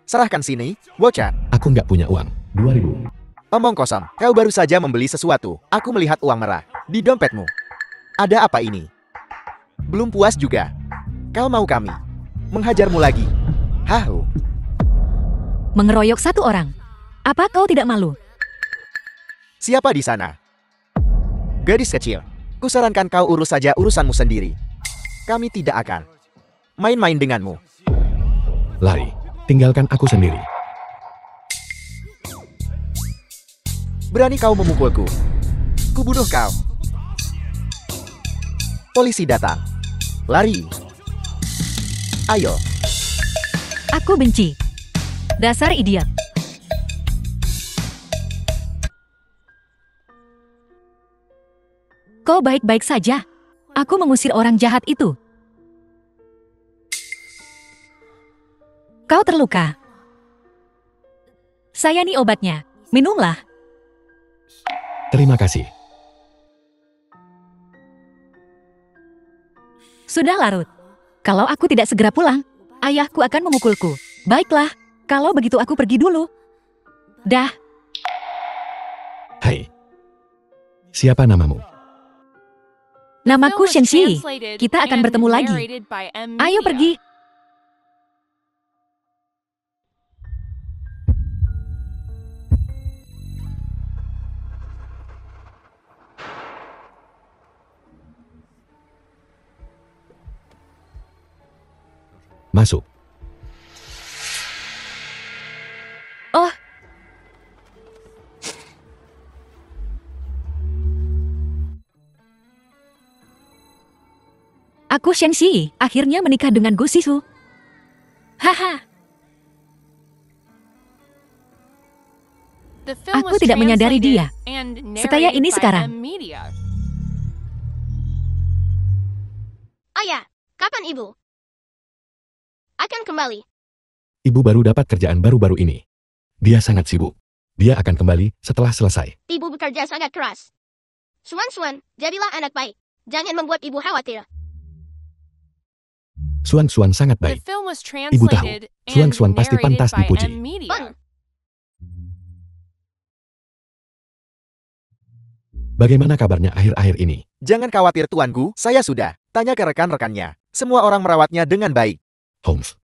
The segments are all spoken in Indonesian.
Serahkan sini, bocah. Aku nggak punya uang. 2.000. Omong kosong, kau baru saja membeli sesuatu. Aku melihat uang merah di dompetmu. Ada apa ini? Belum puas juga? Kau mau kami menghajarmu lagi? Hahu. Mengeroyok satu orang. Apa kau tidak malu? Siapa di sana? Gadis kecil, kusarankan kau urus saja urusanmu sendiri. Kami tidak akan main-main denganmu. Lari. Tinggalkan aku sendiri. Berani kau memukulku? Kubunuh kau. Polisi datang. Lari. Ayo. Aku benci. Dasar idiot. Kau baik-baik saja. Aku mengusir orang jahat itu. Kau terluka. Saya nih obatnya. Minumlah. Terima kasih. Sudah larut. Kalau aku tidak segera pulang, ayahku akan memukulku. Baiklah, kalau begitu aku pergi dulu. Dah. Hai. Siapa namamu? Namaku Shenxi. Kita akan bertemu lagi. Ayo pergi. Masuk. Oh. Aku Shenxi, akhirnya menikah dengan Gu Sisu. Haha. Aku tidak menyadari dia. Sekaya ini sekarang. Ayah, kapan ibu akan kembali? Ibu baru dapat kerjaan baru-baru ini. Dia sangat sibuk. Dia akan kembali setelah selesai. Ibu bekerja sangat keras. Suan, jadilah anak baik. Jangan membuat ibu khawatir. Suan sangat baik. Ibu tahu, Suan pasti pantas dipuji. Bagaimana kabarnya akhir-akhir ini? Jangan khawatir tuanku, saya sudah tanya ke rekan-rekannya. Semua orang merawatnya dengan baik. Holmes.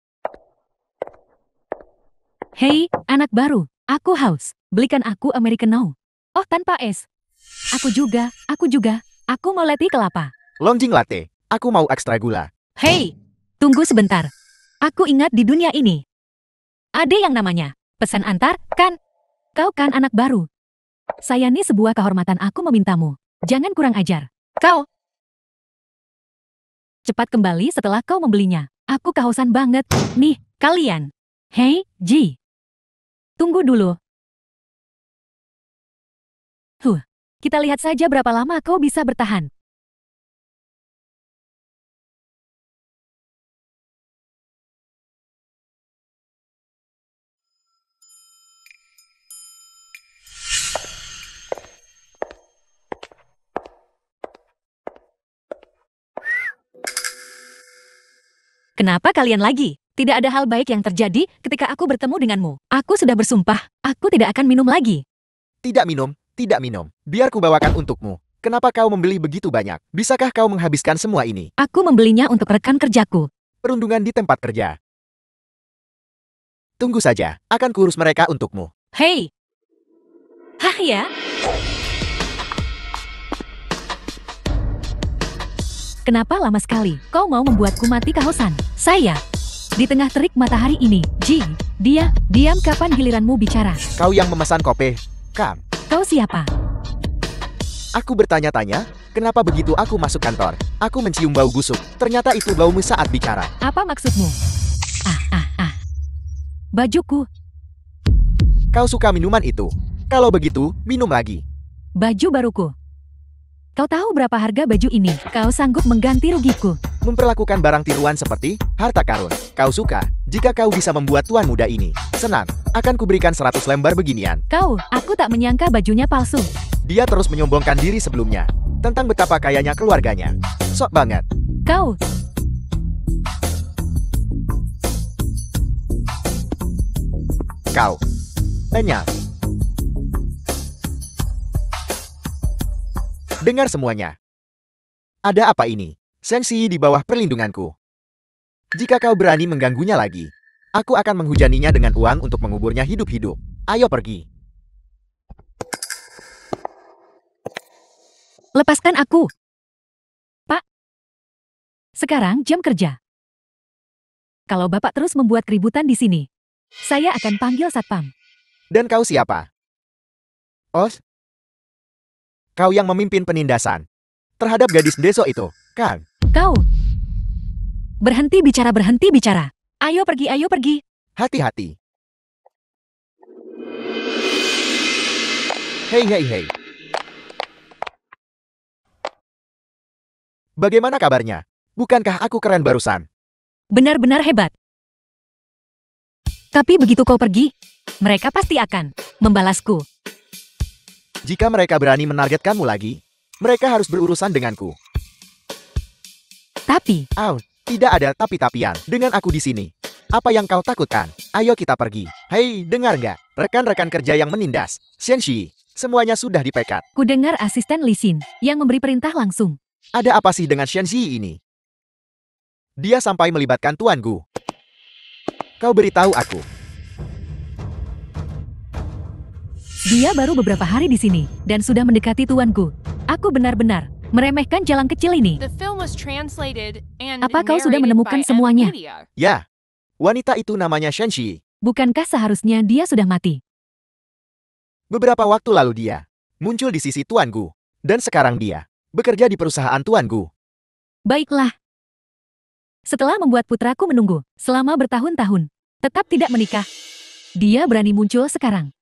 Hei, anak baru. Aku haus. Belikan aku American Now. Oh, tanpa es. Aku juga. Aku mau latte kelapa. Longjing latte. Aku mau ekstra gula. Hei, tunggu sebentar. Aku ingat di dunia ini ada yang namanya pesan antar, kan? Kau kan anak baru. Saya nih sebuah kehormatan aku memintamu. Jangan kurang ajar. Kau cepat kembali setelah kau membelinya. Aku kehausan banget. Nih, kalian. Hei, Ji. Tunggu dulu. Kita lihat saja berapa lama kau bisa bertahan. Kenapa kalian lagi? Tidak ada hal baik yang terjadi ketika aku bertemu denganmu. Aku sudah bersumpah, aku tidak akan minum lagi. Tidak minum. Biar ku bawakan untukmu. Kenapa kau membeli begitu banyak? Bisakah kau menghabiskan semua ini? Aku membelinya untuk rekan kerjaku. Perundungan di tempat kerja. Tunggu saja, akan kurus mereka untukmu. Hei! Hah ya? Kenapa lama sekali? Kau mau membuatku mati kehausan? Saya, di tengah terik matahari ini, Ji, diam kapan giliranmu bicara? Kau yang memesan kopi, kan? Kau siapa? Aku bertanya-tanya, kenapa begitu aku masuk kantor? Aku mencium bau busuk, ternyata itu baumu saat bicara. Apa maksudmu? Bajuku. Kau suka minuman itu? Kalau begitu, minum lagi. Baju baruku. Kau tahu berapa harga baju ini? Kau sanggup mengganti rugiku. Memperlakukan barang tiruan seperti harta karun. Kau suka? Jika kau bisa membuat tuan muda ini senang, akan kuberikan 100 lembar beginian. Aku tak menyangka bajunya palsu. Dia terus menyombongkan diri sebelumnya, tentang betapa kayanya keluarganya. Sok banget. Kau. Kau. Lenyap. Dengar semuanya. Ada apa ini? Shenxi di bawah perlindunganku. Jika kau berani mengganggunya lagi, aku akan menghujaninya dengan uang untuk menguburnya hidup-hidup. Ayo pergi. Lepaskan aku. Pak. Sekarang jam kerja. Kalau Bapak terus membuat keributan di sini, saya akan panggil Satpam. Dan kau siapa? Os? Kau yang memimpin penindasan terhadap gadis deso itu, kan? Kau. Berhenti bicara, berhenti bicara. Ayo pergi, ayo pergi. Hati-hati. Hei, hei, hei. Bagaimana kabarnya? Bukankah aku keren barusan? Benar-benar hebat. Tapi begitu kau pergi, mereka pasti akan membalasku. Jika mereka berani menargetkanmu lagi, mereka harus berurusan denganku. Tapi, Tidak ada tapi-tapian dengan aku di sini. Apa yang kau takutkan? Ayo kita pergi. Hei, dengar nggak? Rekan-rekan kerja yang menindas. Shenxi, semuanya sudah dipecat. ku dengar asisten Li Xin yang memberi perintah langsung. Ada apa sih dengan Shenxi ini? Dia sampai melibatkan Tuan Gu. Kau beritahu aku. Dia baru beberapa hari di sini dan sudah mendekati tuanku. Aku benar-benar meremehkan jalan kecil ini. Apa kau sudah menemukan semuanya? Ya, wanita itu namanya Shenxi. Bukankah seharusnya dia sudah mati? Beberapa waktu lalu dia muncul di sisi Tuan Gu. Dan sekarang dia bekerja di perusahaan Tuan Gu. Baiklah. Setelah membuat putraku menunggu selama bertahun-tahun, tetap tidak menikah, dia berani muncul sekarang.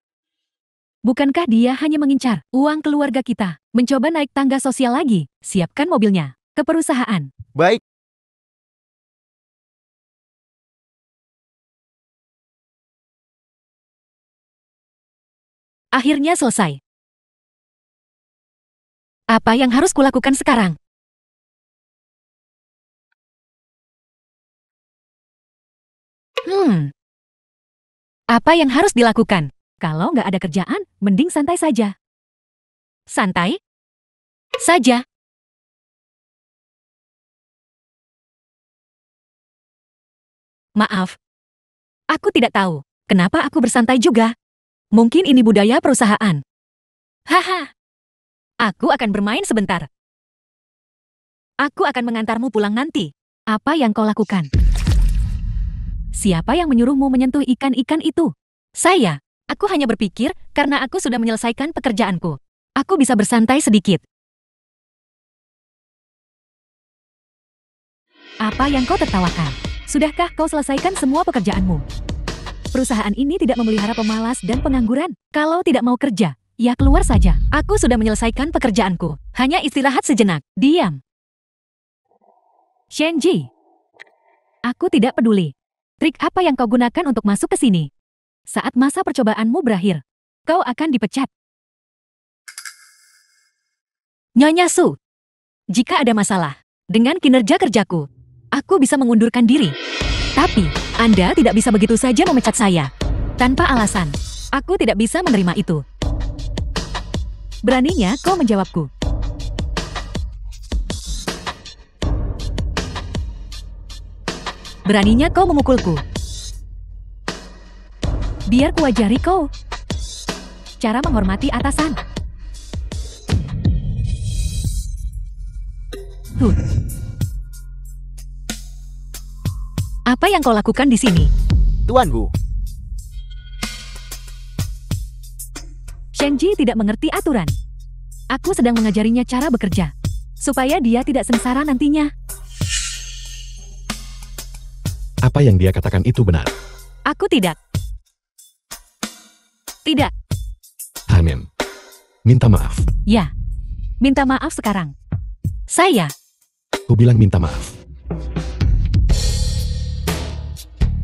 Bukankah dia hanya mengincar uang keluarga kita, mencoba naik tangga sosial lagi, siapkan mobilnya, ke perusahaan. Baik. Akhirnya selesai. Apa yang harus kulakukan sekarang? Apa yang harus dilakukan? Kalau nggak ada kerjaan, mending santai saja. Santai? Saja. Maaf. Aku tidak tahu kenapa aku bersantai juga. Mungkin ini budaya perusahaan. Haha. Aku akan bermain sebentar. Aku akan mengantarmu pulang nanti. Apa yang kau lakukan? Siapa yang menyuruhmu menyentuh ikan-ikan itu? Saya. Aku hanya berpikir karena aku sudah menyelesaikan pekerjaanku. Aku bisa bersantai sedikit. Apa yang kau tertawakan? Sudahkah kau selesaikan semua pekerjaanmu? Perusahaan ini tidak memelihara pemalas dan pengangguran. Kalau tidak mau kerja, ya keluar saja. Aku sudah menyelesaikan pekerjaanku. Hanya istirahat sejenak. Diam. Shenji. Aku tidak peduli. Trik apa yang kau gunakan untuk masuk ke sini? Saat masa percobaanmu berakhir, kau akan dipecat. Nyonya Su, jika ada masalah dengan kinerja kerjaku, aku bisa mengundurkan diri. Tapi, Anda tidak bisa begitu saja memecat saya. Tanpa alasan, aku tidak bisa menerima itu. Beraninya kau menjawabku. Beraninya kau memukulku. Biar kuajari kau cara menghormati atasan. Tuh. Apa yang kau lakukan di sini? Tuan Gu. Shenji tidak mengerti aturan. Aku sedang mengajarinya cara bekerja, supaya dia tidak sengsara nantinya. Apa yang dia katakan itu benar. Aku tidak. Tidak. Hanem. Minta maaf. Ya. Minta maaf sekarang. Saya. Ku bilang minta maaf.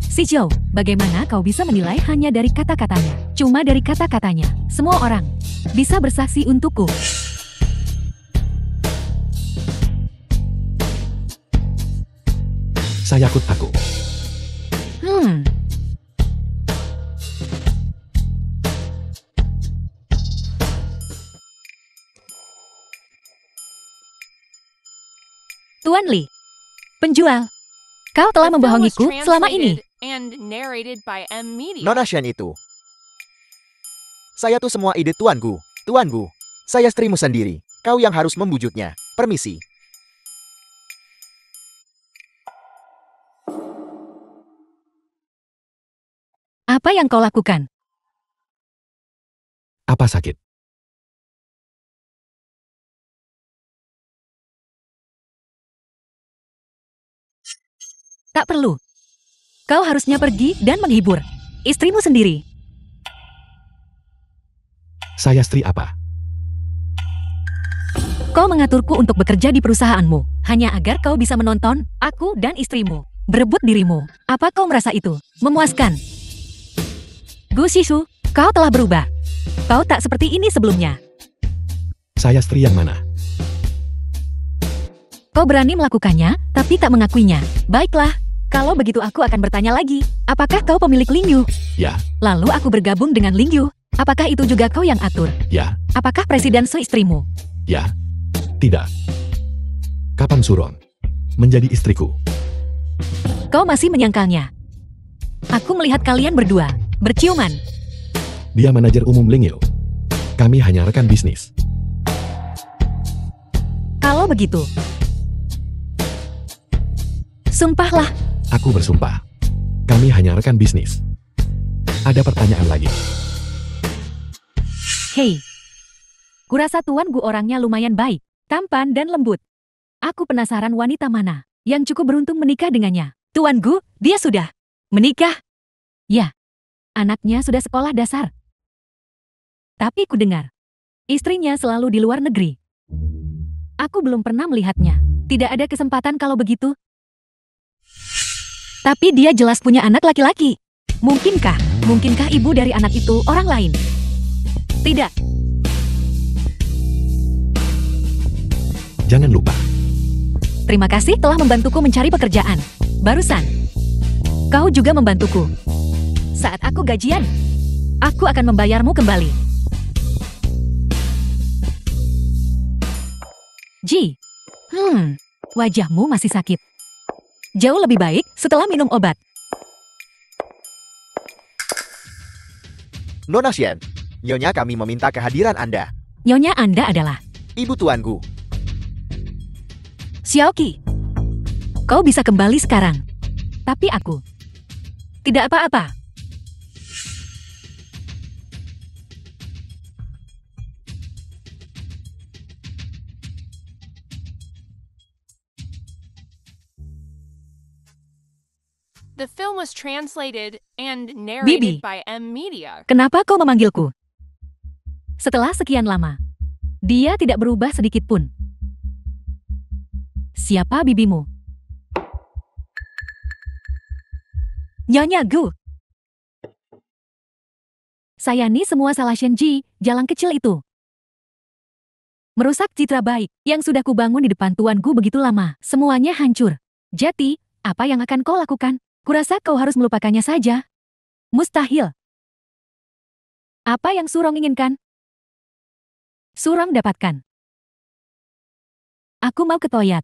Si Zhou, bagaimana kau bisa menilai hanya dari kata-katanya? Cuma dari kata-katanya, semua orang bisa bersaksi untukku. Sayakut aku. Tuan Li, penjual. Kau telah membohongiku selama ini. Nona Shen itu. Saya tuh semua ide tuanku. Tuanku, saya istrimu sendiri. Kau yang harus membujuknya. Permisi. Apa yang kau lakukan? Apa sakit? Tak perlu. Kau harusnya pergi dan menghibur istrimu sendiri. Saya istri apa? Kau mengaturku untuk bekerja di perusahaanmu, hanya agar kau bisa menonton aku dan istrimu berebut dirimu. Apa kau merasa itu memuaskan? Gu Shisu, kau telah berubah. Kau tak seperti ini sebelumnya. Saya istri yang mana? Kau berani melakukannya, tapi tak mengakuinya. Baiklah, kalau begitu aku akan bertanya lagi. Apakah kau pemilik Lingyu? Ya, Lalu aku bergabung dengan Lingyu. Apakah itu juga kau yang atur? ya, Apakah presiden istrimu? ya. Tidak. Kapan Surong menjadi istriku? Kau masih menyangkalnya. Aku melihat kalian berdua berciuman. Dia manajer umum Lingyu. Kami hanya rekan bisnis. Kalau begitu, sumpahlah. Aku bersumpah. Kami hanya rekan bisnis. Ada pertanyaan lagi. Hei, kurasa Tuan Gu orangnya lumayan baik, tampan dan lembut. Aku penasaran wanita mana yang cukup beruntung menikah dengannya. Tuan Gu, dia sudah menikah. Ya, anaknya sudah sekolah dasar. Tapi ku dengar, istrinya selalu di luar negeri. Aku belum pernah melihatnya. Tidak ada kesempatan kalau begitu. Tapi dia jelas punya anak laki-laki. Mungkinkah ibu dari anak itu orang lain? Tidak. Jangan lupa. Terima kasih telah membantuku mencari pekerjaan. Barusan, kau juga membantuku. Saat aku gajian, aku akan membayarmu kembali. Ji, wajahmu masih sakit. Jauh lebih baik setelah minum obat. Nona Shen, Nyonya kami meminta kehadiran Anda. Nyonya Anda adalah Ibu tuanku. Xiaoqi. Kau bisa kembali sekarang. Tapi aku tidak apa-apa. The film was translated and Bibi. narrated by M Media. Kenapa kau memanggilku? Setelah sekian lama, dia tidak berubah sedikit pun. Siapa bibimu? Nyonya Gu. Sayani semua salah Shenji, jalan kecil itu. Merusak citra baik yang sudah kubangun di depan Tuan Gu begitu lama. Semuanya hancur. Jadi, apa yang akan kau lakukan? Kurasa kau harus melupakannya saja. Mustahil. Apa yang Surong inginkan? Surong dapatkan. Aku mau ke toilet.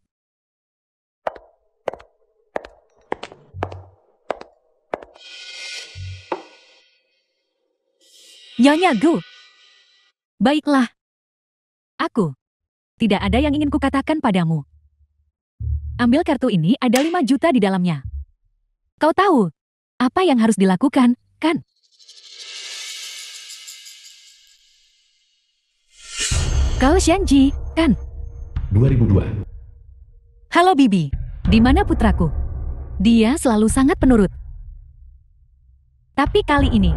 Nyonya Gu. Baiklah. Aku. Tidak ada yang ingin kukatakan padamu. Ambil kartu ini, ada 5 juta di dalamnya. Kau tahu apa yang harus dilakukan, kan? Kau Shenji, kan? 2002. Halo Bibi, di mana putraku? Dia selalu sangat penurut. Tapi kali ini,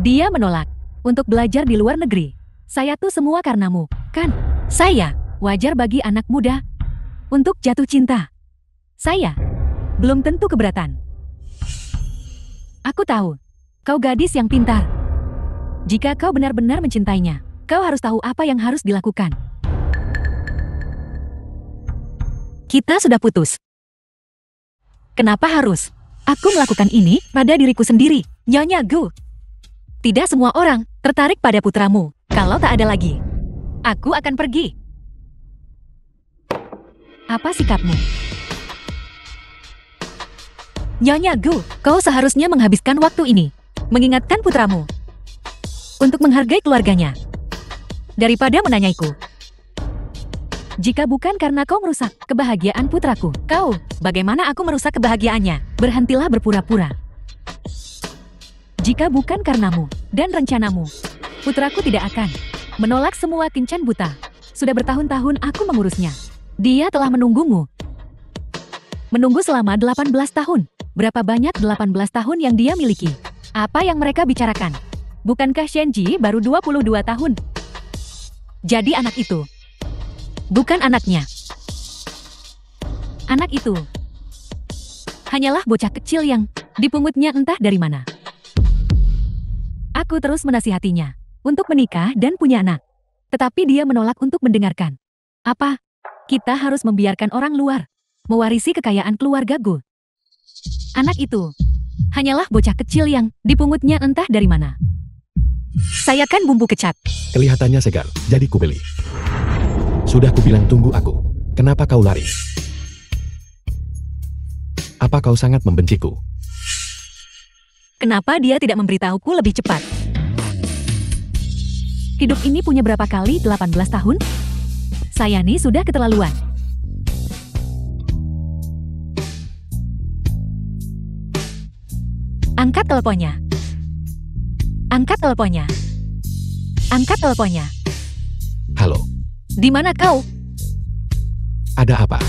dia menolak untuk belajar di luar negeri. Saya tuh semua karenamu, kan? Saya, wajar bagi anak muda untuk jatuh cinta. Saya, belum tentu keberatan. Aku tahu, kau gadis yang pintar. Jika kau benar-benar mencintainya, kau harus tahu apa yang harus dilakukan. Kita sudah putus. Kenapa harus aku melakukan ini pada diriku sendiri, Nyonya Gu? Tidak semua orang tertarik pada putramu. Kalau tak ada lagi, aku akan pergi. Apa sikapmu? Nyonya Gu, kau seharusnya menghabiskan waktu ini mengingatkan putramu untuk menghargai keluarganya daripada menanyaiku. Jika bukan karena kau merusak kebahagiaan putraku, bagaimana aku merusak kebahagiaannya? Berhentilah berpura-pura. Jika bukan karenamu dan rencanamu, putraku tidak akan menolak semua kencan buta. Sudah bertahun-tahun aku mengurusnya. Dia telah menunggumu. Menunggu selama 18 tahun. Berapa banyak 18 tahun yang dia miliki? Apa yang mereka bicarakan? Bukankah Shenji baru 22 tahun? Jadi anak itu bukan anaknya. Anak itu hanyalah bocah kecil yang dipungutnya entah dari mana. Aku terus menasihatinya untuk menikah dan punya anak. Tetapi dia menolak untuk mendengarkan. Apa? Kita harus membiarkan orang luar mewarisi kekayaan keluargaku. Anak itu hanyalah bocah kecil yang dipungutnya entah dari mana. Saya kan bumbu kecap. Kelihatannya segar, jadi kubeli. Sudah kubilang tunggu aku. Kenapa kau lari? Apa kau sangat membenciku? Kenapa dia tidak memberitahuku lebih cepat? Hidup ini punya berapa kali 18 tahun? Saya nih sudah keterlaluan. Angkat teleponnya. Angkat teleponnya. Angkat teleponnya. Halo, Di mana kau? ada apa?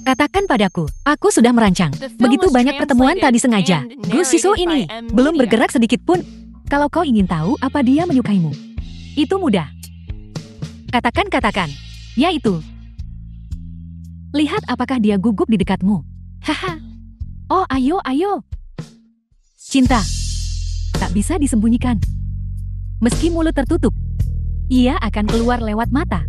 Katakan padaku, aku sudah merancang. The film Begitu was banyak pertemuan tadi translated sengaja. and Gu Siso narrated ini by M. belum Media. bergerak sedikit pun. Kalau kau ingin tahu apa dia menyukaimu, itu mudah. Katakan. Yaitu. Lihat apakah dia gugup di dekatmu. Haha. Oh, ayo. Cinta. Tak bisa disembunyikan. Meski mulut tertutup, ia akan keluar lewat mata.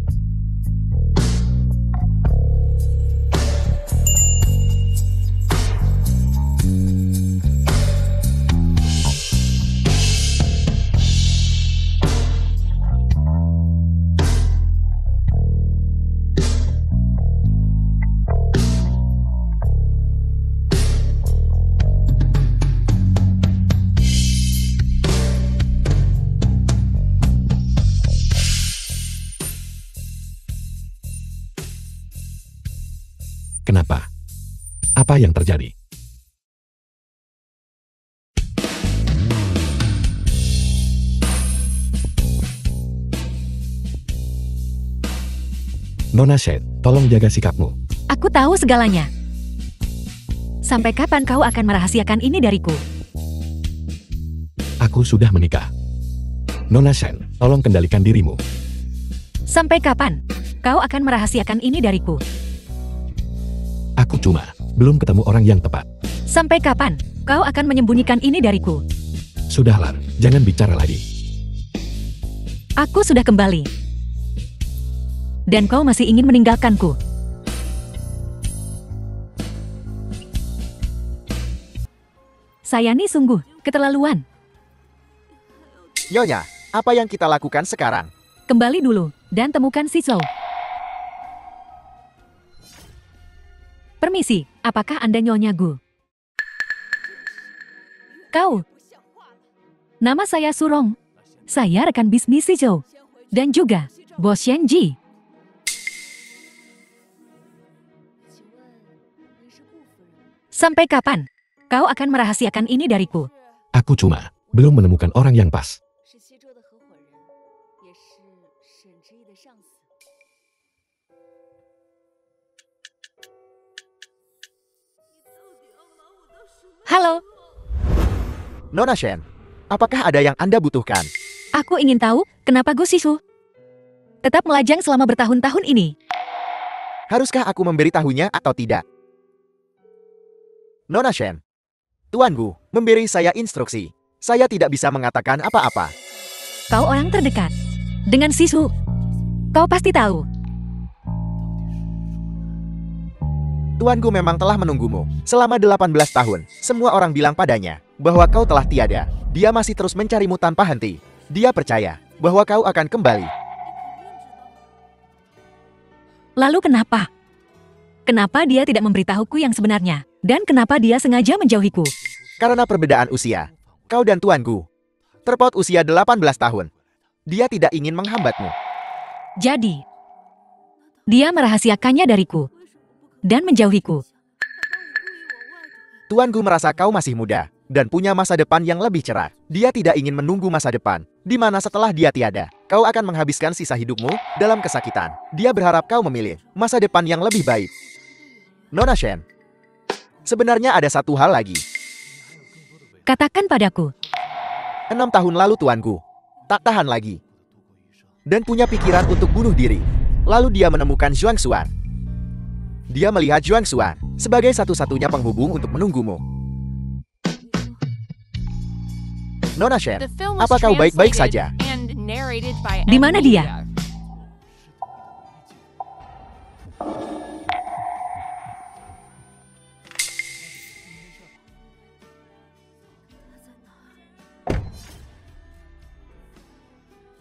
Kenapa? Apa yang terjadi? Nona Shed, tolong jaga sikapmu. Aku tahu segalanya. Sampai kapan kau akan merahasiakan ini dariku? Aku sudah menikah. Nona Shen, tolong kendalikan dirimu. Sampai kapan kau akan merahasiakan ini dariku? Aku cuma belum ketemu orang yang tepat. Sampai kapan kau akan menyembunyikan ini dariku? Sudahlah, jangan bicara lagi. Aku sudah kembali. Dan kau masih ingin meninggalkanku. Saya nih sungguh keterlaluan. Nyonya, apa yang kita lakukan sekarang? Kembali dulu dan temukan si Zhou. Permisi, apakah Anda Nyonya Gu? Kau. Nama saya Surong. Saya rekan bisnis si Zhou. Dan juga Bos Shenji. Sampai kapan kau akan merahasiakan ini dariku? Aku cuma belum menemukan orang yang pas. 是西周的合伙人，也是沈之意的上司。 Halo, Nona Shen, apakah ada yang Anda butuhkan? aku ingin tahu kenapa Gu Sisu tetap melajang selama bertahun-tahun ini. Haruskah aku memberitahunya atau tidak? Nona Shen, Tuan Gu memberi saya instruksi. Saya tidak bisa mengatakan apa-apa. Kau orang terdekat dengan Sisu. Kau pasti tahu. Tuan Gu memang telah menunggumu selama 18 tahun. Semua orang bilang padanya bahwa kau telah tiada. Dia masih terus mencarimu tanpa henti. Dia percaya bahwa kau akan kembali. Lalu kenapa? Kenapa dia tidak memberitahuku yang sebenarnya? Dan kenapa dia sengaja menjauhiku? Karena perbedaan usia. Kau dan tuanku. Terpaut usia 18 tahun. Dia tidak ingin menghambatmu. Jadi, dia merahasiakannya dariku dan menjauhiku. Tuanku merasa kau masih muda dan punya masa depan yang lebih cerah. Dia tidak ingin menunggu masa depan, di mana setelah dia tiada, kau akan menghabiskan sisa hidupmu dalam kesakitan. Dia berharap kau memilih masa depan yang lebih baik. Nona Shen, sebenarnya ada satu hal lagi. Katakan padaku. 6 tahun lalu tuanku tak tahan lagi dan punya pikiran untuk bunuh diri. Lalu dia menemukan Zhuang Xuan. Dia melihat Zhuang Xuan sebagai satu-satunya penghubung untuk menunggumu. Nona Shen, The film was apa kau baik-baik translated saja? and narrated by Di mana dia? Media.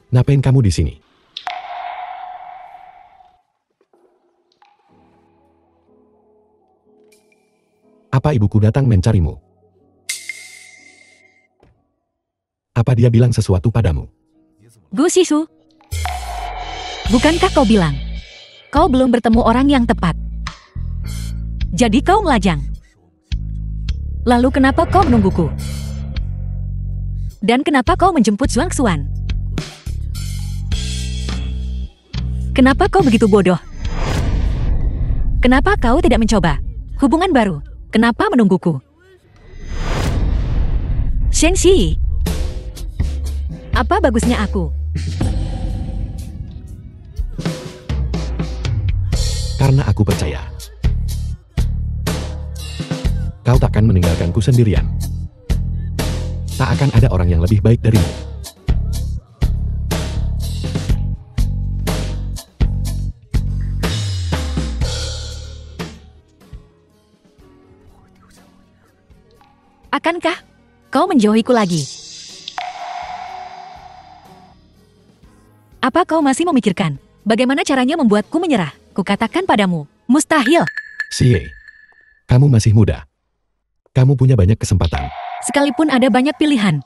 Ngapain kamu di sini? Apa ibuku datang mencarimu? Apa dia bilang sesuatu padamu? Gu Shisu, bukankah kau bilang kau belum bertemu orang yang tepat? Jadi kau melajang. Lalu kenapa kau menungguku? Dan kenapa kau menjemput Zhuang Xuan? Kenapa kau begitu bodoh? Kenapa kau tidak mencoba hubungan baru? Kenapa menungguku? Shen Xi, apa bagusnya aku? Karena aku percaya. Kau takkan meninggalkanku sendirian. Tak akan ada orang yang lebih baik darimu. Akankah kau menjauhiku lagi? Apa kau masih memikirkan bagaimana caranya membuatku menyerah? Kukatakan padamu, mustahil. Xie, kamu masih muda. Kamu punya banyak kesempatan. Sekalipun ada banyak pilihan.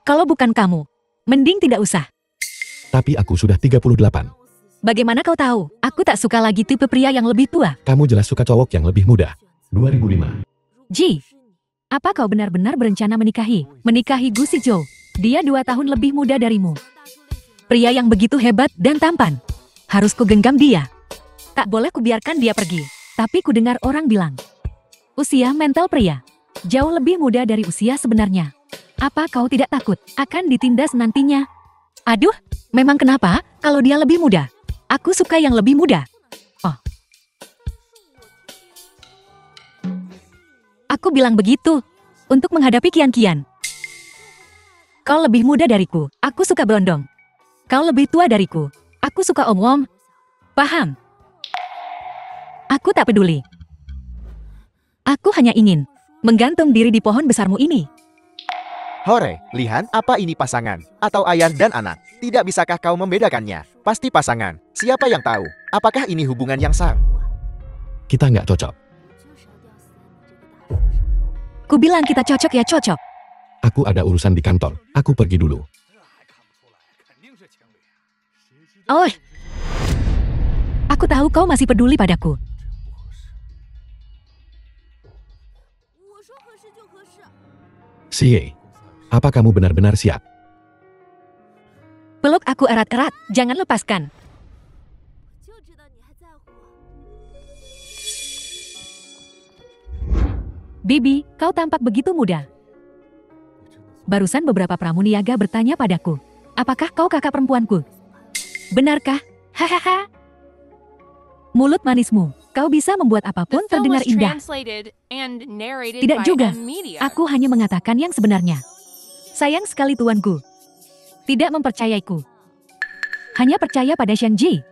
Kalau bukan kamu, mending tidak usah. Tapi aku sudah 38. Bagaimana kau tahu? Aku tak suka lagi tipe pria yang lebih tua. Kamu jelas suka cowok yang lebih muda. 2005. Ji, apa kau benar-benar berencana menikahi Gu Shizhou? Dia 2 tahun lebih muda darimu. Pria yang begitu hebat dan tampan. Harus ku genggam dia. Tak boleh kubiarkan dia pergi. Tapi ku dengar orang bilang, usia mental pria jauh lebih muda dari usia sebenarnya. Apa kau tidak takut akan ditindas nantinya? Aduh, memang kenapa kalau dia lebih muda? Aku suka yang lebih muda. Oh. Aku bilang begitu untuk menghadapi kian-kian. Kau lebih muda dariku, aku suka berondong. Kau lebih tua dariku, aku suka om-om. Paham? Aku tak peduli. Aku hanya ingin menggantung diri di pohon besarmu ini. Hore, lihat apa ini pasangan atau ayah dan anak? Tidak bisakah kau membedakannya? Pasti pasangan. Siapa yang tahu? Apakah ini hubungan yang sah? Kita nggak cocok. Ku bilang kita cocok ya cocok. Aku ada urusan di kantor. Aku pergi dulu. Oh, aku tahu kau masih peduli padaku. Xie, apa kamu benar-benar siap? Peluk aku erat-erat, jangan lepaskan. Bibi, kau tampak begitu muda. Barusan beberapa pramuniaga bertanya padaku, apakah kau kakak perempuanku? Benarkah? Hahaha. Mulut manismu, kau bisa membuat apapun The film terdengar was indah. translated and narrated Tidak by juga. Media. Aku hanya mengatakan yang sebenarnya. Sayang sekali tuanku. Tidak mempercayaiku. Hanya percaya pada Shenji.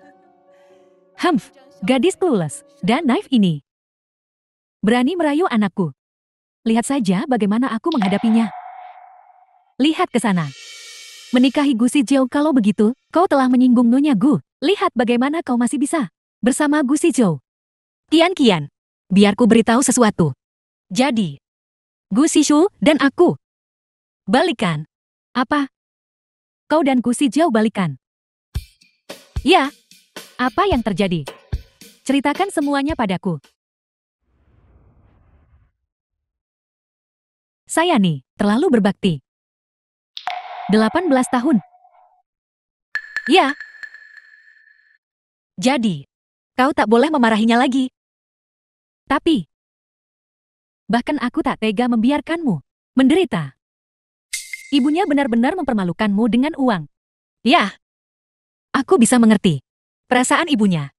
Humph, gadis clueless dan naif ini. Berani merayu anakku. Lihat saja bagaimana aku menghadapinya. Lihat ke sana. menikahi Gu Shizhou. Kalau begitu, kau telah menyinggung Nyonya Gu. Lihat bagaimana kau masih bisa bersama Gu Shizhou. Kian, biar ku beritahu sesuatu. Jadi, Gu Shizhou dan aku balikan. Apa? Kau dan Gu Shizhou balikan? Ya. Apa yang terjadi? Ceritakan semuanya padaku. Saya nih, terlalu berbakti. 18 tahun. Ya. Jadi, kau tak boleh memarahinya lagi. Tapi, bahkan aku tak tega membiarkanmu menderita. Ibunya benar-benar mempermalukanmu dengan uang. Ya, aku bisa mengerti perasaan ibunya.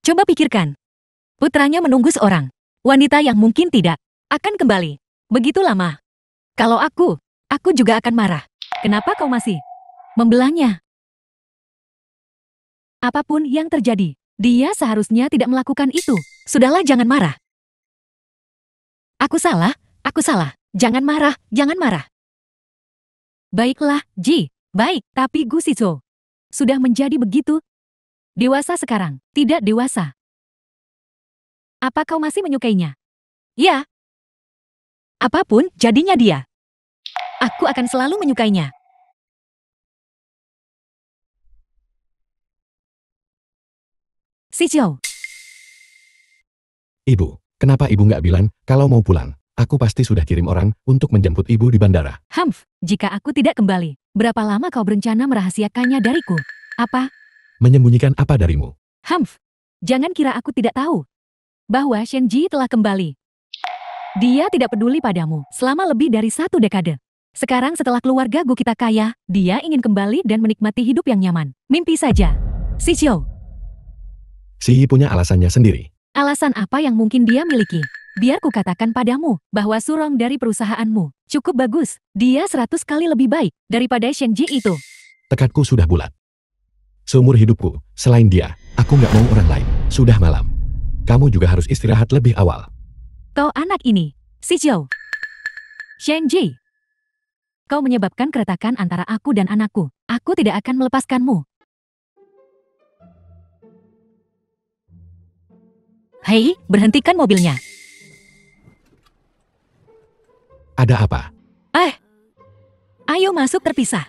Coba pikirkan, putranya menunggu seorang wanita yang mungkin tidak akan kembali begitu lama. Kalau aku juga akan marah. Kenapa kau masih membelanya? Apapun yang terjadi, dia seharusnya tidak melakukan itu. Sudahlah, jangan marah. Aku salah. Jangan marah. Baiklah, Ji. Baik, tapi Gu Shizhou sudah menjadi begitu dewasa sekarang, tidak dewasa. Apa kau masih menyukainya? Ya. Apapun jadinya dia, aku akan selalu menyukainya. Shizhou. Ibu, kenapa ibu nggak bilang kalau mau pulang? Aku pasti sudah kirim orang untuk menjemput ibu di bandara. Jika aku tidak kembali, berapa lama kau berencana merahasiakannya dariku? Apa? Menyembunyikan apa darimu? Jangan kira aku tidak tahu bahwa Shenji telah kembali. Dia tidak peduli padamu selama lebih dari 1 dekade. Sekarang setelah keluarga Gu kita kaya, dia ingin kembali dan menikmati hidup yang nyaman. Mimpi saja. Shizhou. Si punya alasannya sendiri. Alasan apa yang mungkin dia miliki? Biar ku katakan padamu bahwa surong dari perusahaanmu cukup bagus. Dia 100 kali lebih baik daripada Shenji itu. Tekadku sudah bulat. Seumur hidupku, selain dia, aku nggak mau orang lain. Sudah malam. Kamu juga harus istirahat lebih awal. Kau anak ini, Shizhou. Shenji. Kau menyebabkan keretakan antara aku dan anakku. Aku tidak akan melepaskanmu. Hei, berhentikan mobilnya. Ada apa? Ayo masuk terpisah.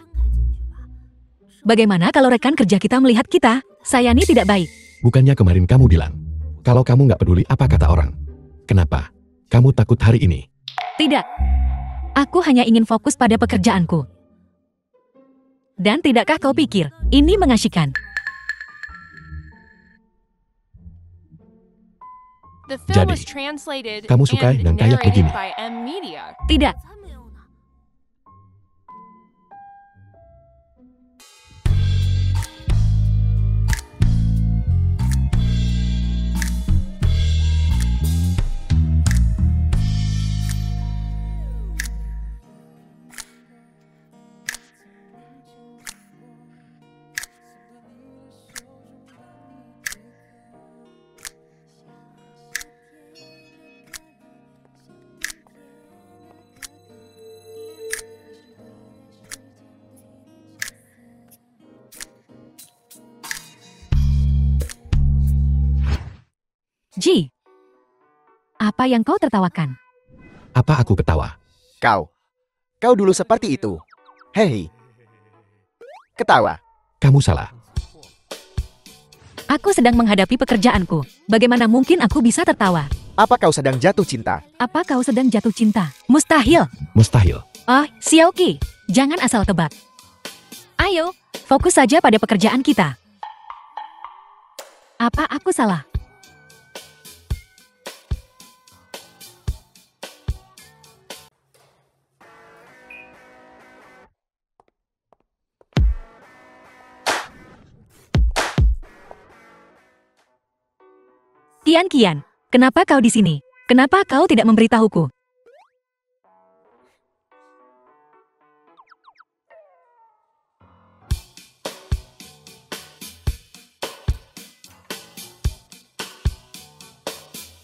Bagaimana kalau rekan kerja kita melihat kita? Sayani tidak baik. Bukannya kemarin kamu bilang, kalau kamu nggak peduli apa kata orang. Kenapa? Kamu takut hari ini? Tidak. Aku hanya ingin fokus pada pekerjaanku. Dan tidakkah kau pikir, ini mengasyikkan? The film Jadi, was translated kamu suka and yang kayak narrated begini? by M Media. Tidak. Ji, apa yang kau tertawakan? Apa aku ketawa? Kau dulu seperti itu. Hei. Ketawa. Kamu salah. Aku sedang menghadapi pekerjaanku. Bagaimana mungkin aku bisa tertawa? Apa kau sedang jatuh cinta? Apa kau sedang jatuh cinta? Mustahil. Mustahil. Oh, Xiaoqi, jangan asal tebak. Ayo, fokus saja pada pekerjaan kita. Apa aku salah? Kian, kenapa kau di sini? Kenapa kau tidak memberitahuku?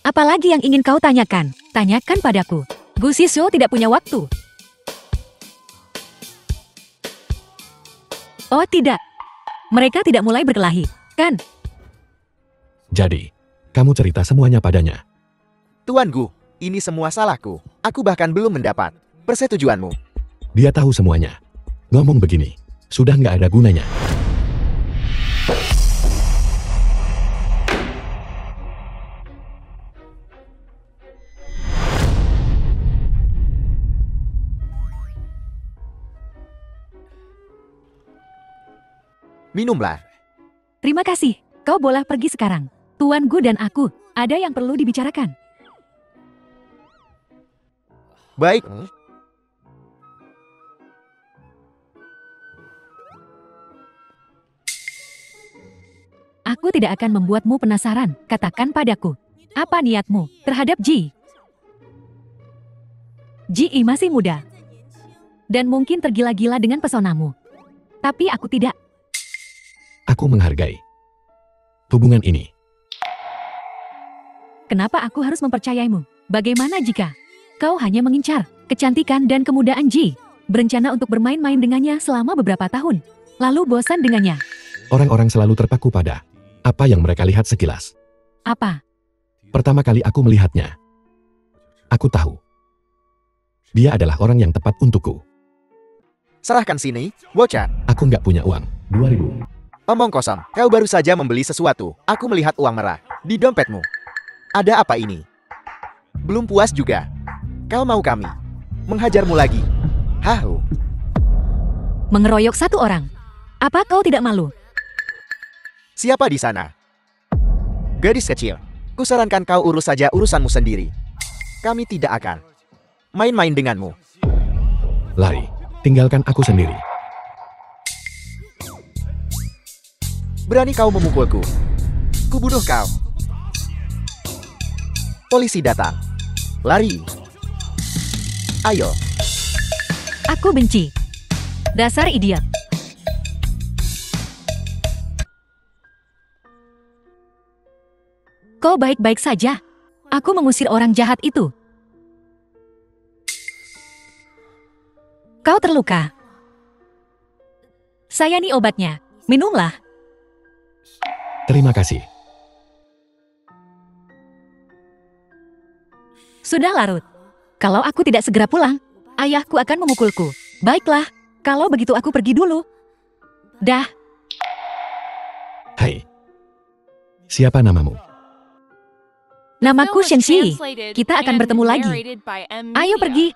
Apalagi yang ingin kau tanyakan? Tanyakan padaku. Gu Shizhou tidak punya waktu. Oh tidak. Mereka tidak mulai berkelahi, kan? Jadi, kamu cerita semuanya padanya. Tuan Gu, ini semua salahku. Aku bahkan belum mendapat persetujuanmu. Dia tahu semuanya. Ngomong begini, sudah nggak ada gunanya. Minumlah. Terima kasih. Kau boleh pergi sekarang. Tuan Gu dan aku, ada yang perlu dibicarakan. Baik. Aku tidak akan membuatmu penasaran. Katakan padaku, apa niatmu terhadap Ji? Ji masih muda. Dan mungkin tergila-gila dengan pesonamu. Tapi aku tidak. Aku menghargai hubungan ini. Kenapa aku harus mempercayaimu? Bagaimana jika kau hanya mengincar kecantikan dan kemudaan Ji? Berencana untuk bermain-main dengannya selama beberapa tahun. Lalu bosan dengannya. Orang-orang selalu terpaku pada apa yang mereka lihat sekilas. Apa? Pertama kali aku melihatnya, aku tahu dia adalah orang yang tepat untukku. Serahkan sini, bocah. Aku nggak punya uang. 2.000. Omong kosong, kau baru saja membeli sesuatu. Aku melihat uang merah di dompetmu. Ada apa ini? Belum puas juga? Kau mau kami menghajarmu lagi? Hahu. Mengeroyok satu orang. Apa kau tidak malu? Siapa di sana? Gadis kecil, kusarankan kau urus saja urusanmu sendiri. Kami tidak akan main-main denganmu. Lari, tinggalkan aku sendiri. Berani kau memukulku? Kubunuh kau. Polisi datang. Lari. Ayo. Aku benci. Dasar idiot. Kau baik-baik saja. Aku mengusir orang jahat itu. Kau terluka. Saya nih obatnya. Minumlah. Terima kasih. Sudah larut. Kalau aku tidak segera pulang, ayahku akan memukulku. Baiklah, kalau begitu aku pergi dulu. Dah. Hai. Siapa namamu? Namaku Film was Shenxi. translated Kita akan and bertemu lagi. narrated by M. Ayo Media. pergi.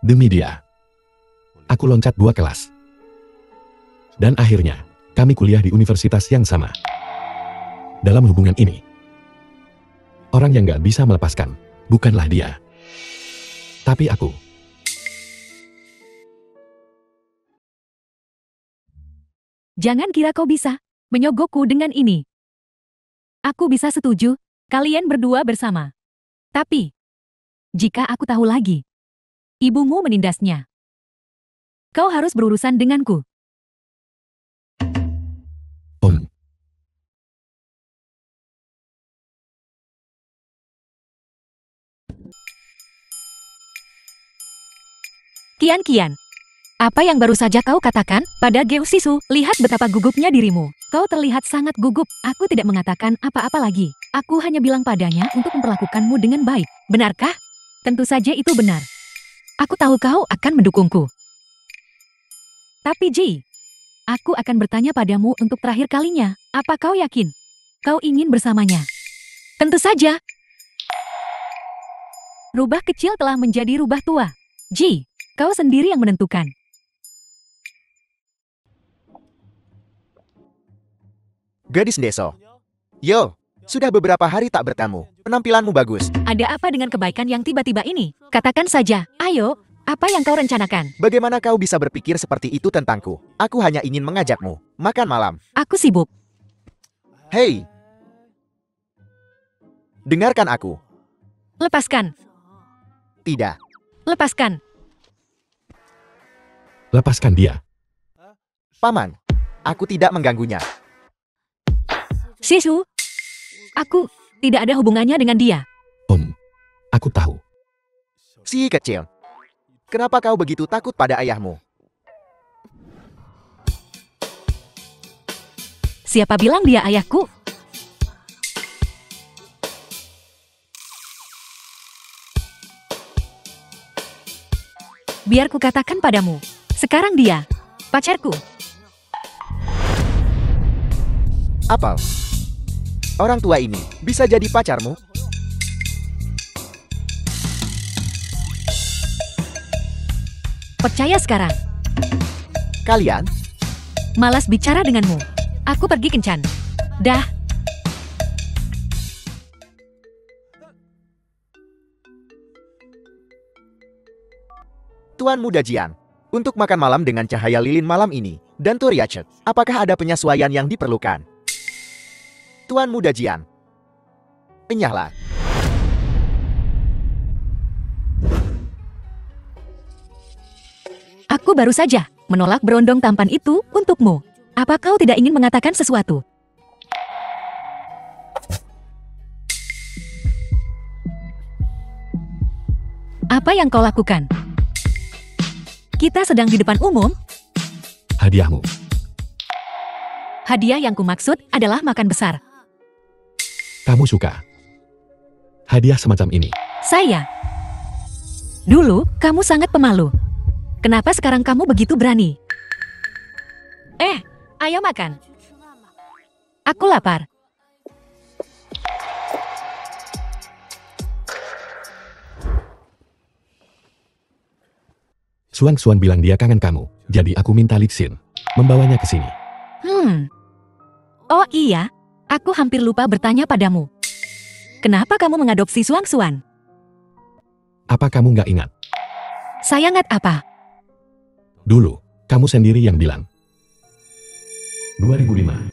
Demi dia, aku loncat 2 kelas. Dan akhirnya, kami kuliah di universitas yang sama. Dalam hubungan ini, orang yang gak bisa melepaskan, bukanlah dia. Tapi aku. Jangan kira kau bisa menyogokku dengan ini. Aku bisa setuju, kalian berdua bersama. Tapi, jika aku tahu lagi, ibumu menindasnya. Kau harus berurusan denganku. Om. Kian-Kian. Apa yang baru saja kau katakan pada Geusisu? Lihat betapa gugupnya dirimu. Kau terlihat sangat gugup. Aku tidak mengatakan apa-apa lagi. Aku hanya bilang padanya untuk memperlakukanmu dengan baik. Benarkah? Tentu saja itu benar. Aku tahu kau akan mendukungku. Tapi Ji, aku akan bertanya padamu untuk terakhir kalinya. Apa kau yakin? Kau ingin bersamanya? Tentu saja. Rubah kecil telah menjadi rubah tua. Ji, kau sendiri yang menentukan. Gadis Deso. Yo, sudah beberapa hari tak bertemu. Penampilanmu bagus. Ada apa dengan kebaikan yang tiba-tiba ini? Katakan saja. Ayo, apa yang kau rencanakan? Bagaimana kau bisa berpikir seperti itu tentangku? Aku hanya ingin mengajakmu makan malam. Aku sibuk. Hei. Dengarkan aku. Lepaskan. Tidak. Lepaskan. Lepaskan dia. Paman. Aku tidak mengganggunya. Sisu, aku tidak ada hubungannya dengan dia. Om. Aku tahu. Si kecil. Kenapa kau begitu takut pada ayahmu? Siapa bilang dia ayahku? Biar ku katakan padamu, sekarang dia pacarku. Apal. Orang tua ini bisa jadi pacarmu? Percaya sekarang. Kalian? Malas bicara denganmu. Aku pergi kencan. Dah. Tuan Muda Jian. Untuk makan malam dengan cahaya lilin malam ini, dan Turiachet, apakah ada penyesuaian yang diperlukan? Tuan Muda Jian. Enyahlah. Aku baru saja menolak berondong tampan itu untukmu. Apa kau tidak ingin mengatakan sesuatu? Apa yang kau lakukan? Kita sedang di depan umum. Hadiahmu. Hadiah yang kumaksud adalah makan besar. Kamu suka hadiah semacam ini? Saya. Dulu, kamu sangat pemalu. Kenapa sekarang kamu begitu berani? Ayo makan. Aku lapar. Suan bilang dia kangen kamu, jadi aku minta Lixin membawanya ke sini. Oh iya, aku hampir lupa bertanya padamu. Kenapa kamu mengadopsi Suan? Apa kamu nggak ingat? Saya ingat apa? Dulu, kamu sendiri yang bilang. 2005.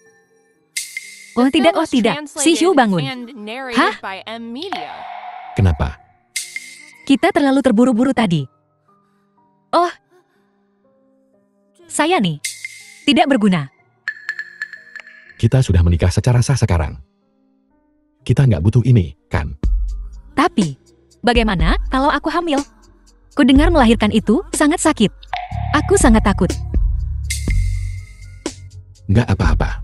Oh The tidak, film oh was tidak. Si translated Hugh bangun. and narrated Hah? by M Media. Kenapa? Kita terlalu terburu-buru tadi. Oh. Saya nih. Tidak berguna. Kita sudah menikah secara sah sekarang. Kita nggak butuh ini, kan? Tapi, bagaimana kalau aku hamil? Ku dengar melahirkan itu sangat sakit. Aku sangat takut. Nggak apa-apa.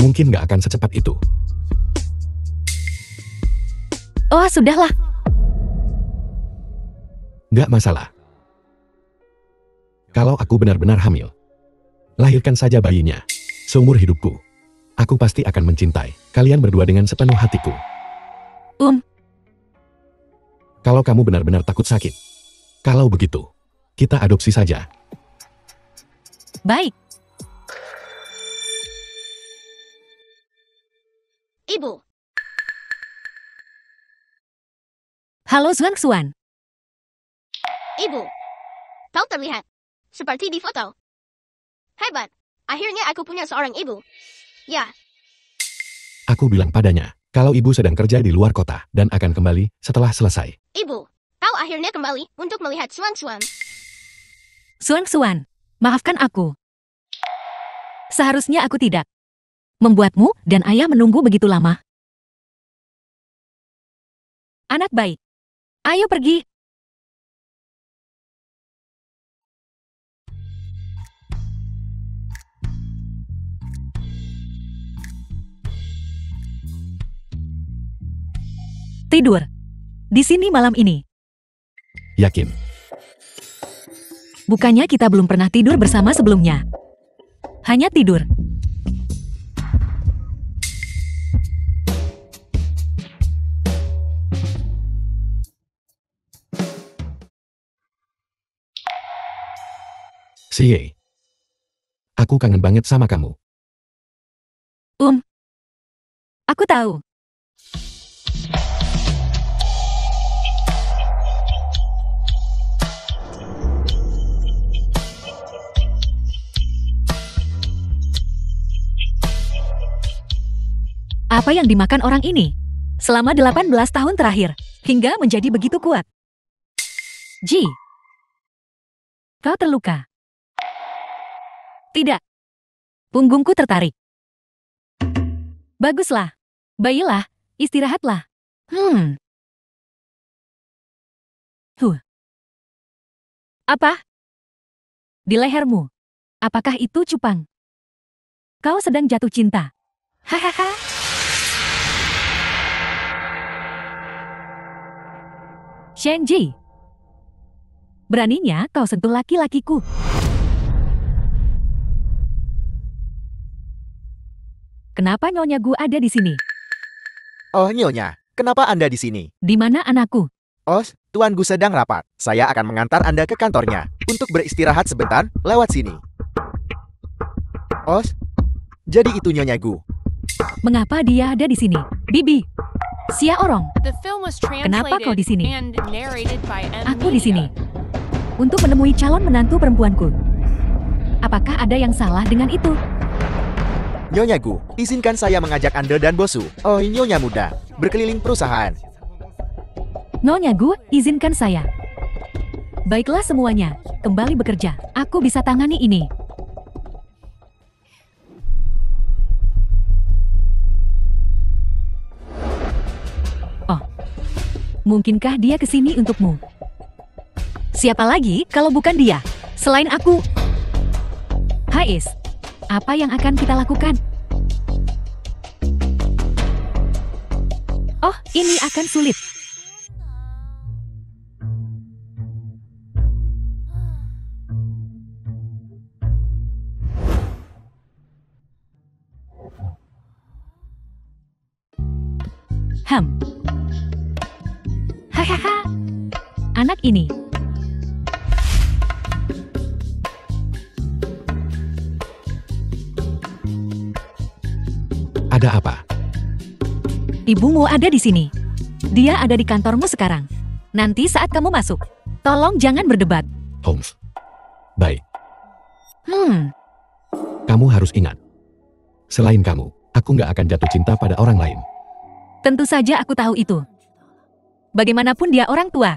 Mungkin nggak akan secepat itu. Oh sudahlah. Nggak masalah. Kalau aku benar-benar hamil, lahirkan saja bayinya. Seumur hidupku, aku pasti akan mencintai kalian berdua dengan sepenuh hatiku. Kalau kamu benar-benar takut sakit, kalau begitu, kita adopsi saja. Baik. Ibu, Halo Suan. ibu. Kau terlihat seperti di foto. Hebat. Akhirnya aku punya seorang ibu. Ya, Aku bilang padanya, kalau ibu sedang kerja di luar kota dan akan kembali setelah selesai. ibu. Kau akhirnya kembali untuk melihat Suan. Suan, maafkan aku. Seharusnya aku tidak membuatmu dan ayah menunggu begitu lama. Anak baik. Ayo pergi. Tidur. Di sini malam ini. Yakin? Bukannya kita belum pernah tidur bersama sebelumnya. Hanya tidur. Siye. Aku kangen banget sama kamu. Aku tahu. Apa yang dimakan orang ini? Selama 18 tahun terakhir, hingga menjadi begitu kuat. Ji, kau terluka? Tidak. Punggungku tertarik. Baguslah. Bayilah, istirahatlah. Apa? Di lehermu. Apakah itu cupang? Kau sedang jatuh cinta. Hahaha. Shenji. Beraninya kau sentuh laki-lakiku. Kenapa Nyonya Gu ada di sini? Oh Nyonya, kenapa Anda di sini? Di mana anakku? Oh, Tuan Gu sedang rapat. Saya akan mengantar Anda ke kantornya untuk beristirahat sebentar lewat sini. Oh, jadi itu Nyonya Gu. Mengapa dia ada di sini? Bibi. Sia Orong. The film was Kenapa kau di translated sini? and narrated by M. Aku di sini. Media. Untuk menemui calon menantu perempuanku. Apakah ada yang salah dengan itu? Nyonya Gu, izinkan saya mengajak Anda dan Bosu, oh Nyonya muda, berkeliling perusahaan. Nyonya Gu, izinkan saya. Baiklah semuanya, kembali bekerja. Aku bisa tangani ini. Oh, mungkinkah dia kesini untukmu? Siapa lagi kalau bukan dia? Selain aku. Hais, apa yang akan kita lakukan? Oh, ini akan sulit. Hahaha. Anak ini. Ada apa? Ibumu ada di sini. Dia ada di kantormu sekarang. Nanti saat kamu masuk, tolong jangan berdebat. Holmes. Baik, kamu harus ingat. Selain kamu, aku nggak akan jatuh cinta pada orang lain. Tentu saja aku tahu itu. Bagaimanapun dia orang tua,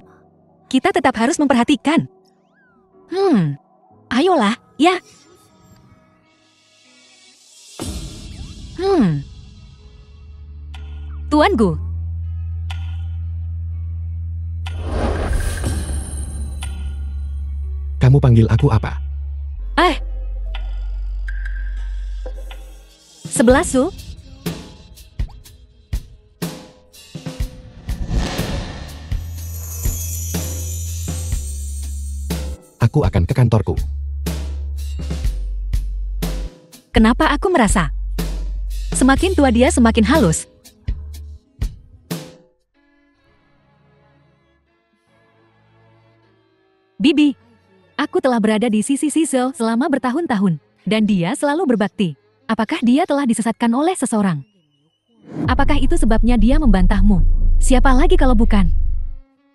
kita tetap harus memperhatikan. Ayolah, ya. Tuan Gu. Kamu panggil aku apa? 11 Su. Aku akan ke kantorku. Kenapa aku merasa semakin tua dia semakin halus? Bibi, aku telah berada di sisi Siso selama bertahun-tahun, dan dia selalu berbakti. Apakah dia telah disesatkan oleh seseorang? Apakah itu sebabnya dia membantahmu? Siapa lagi kalau bukan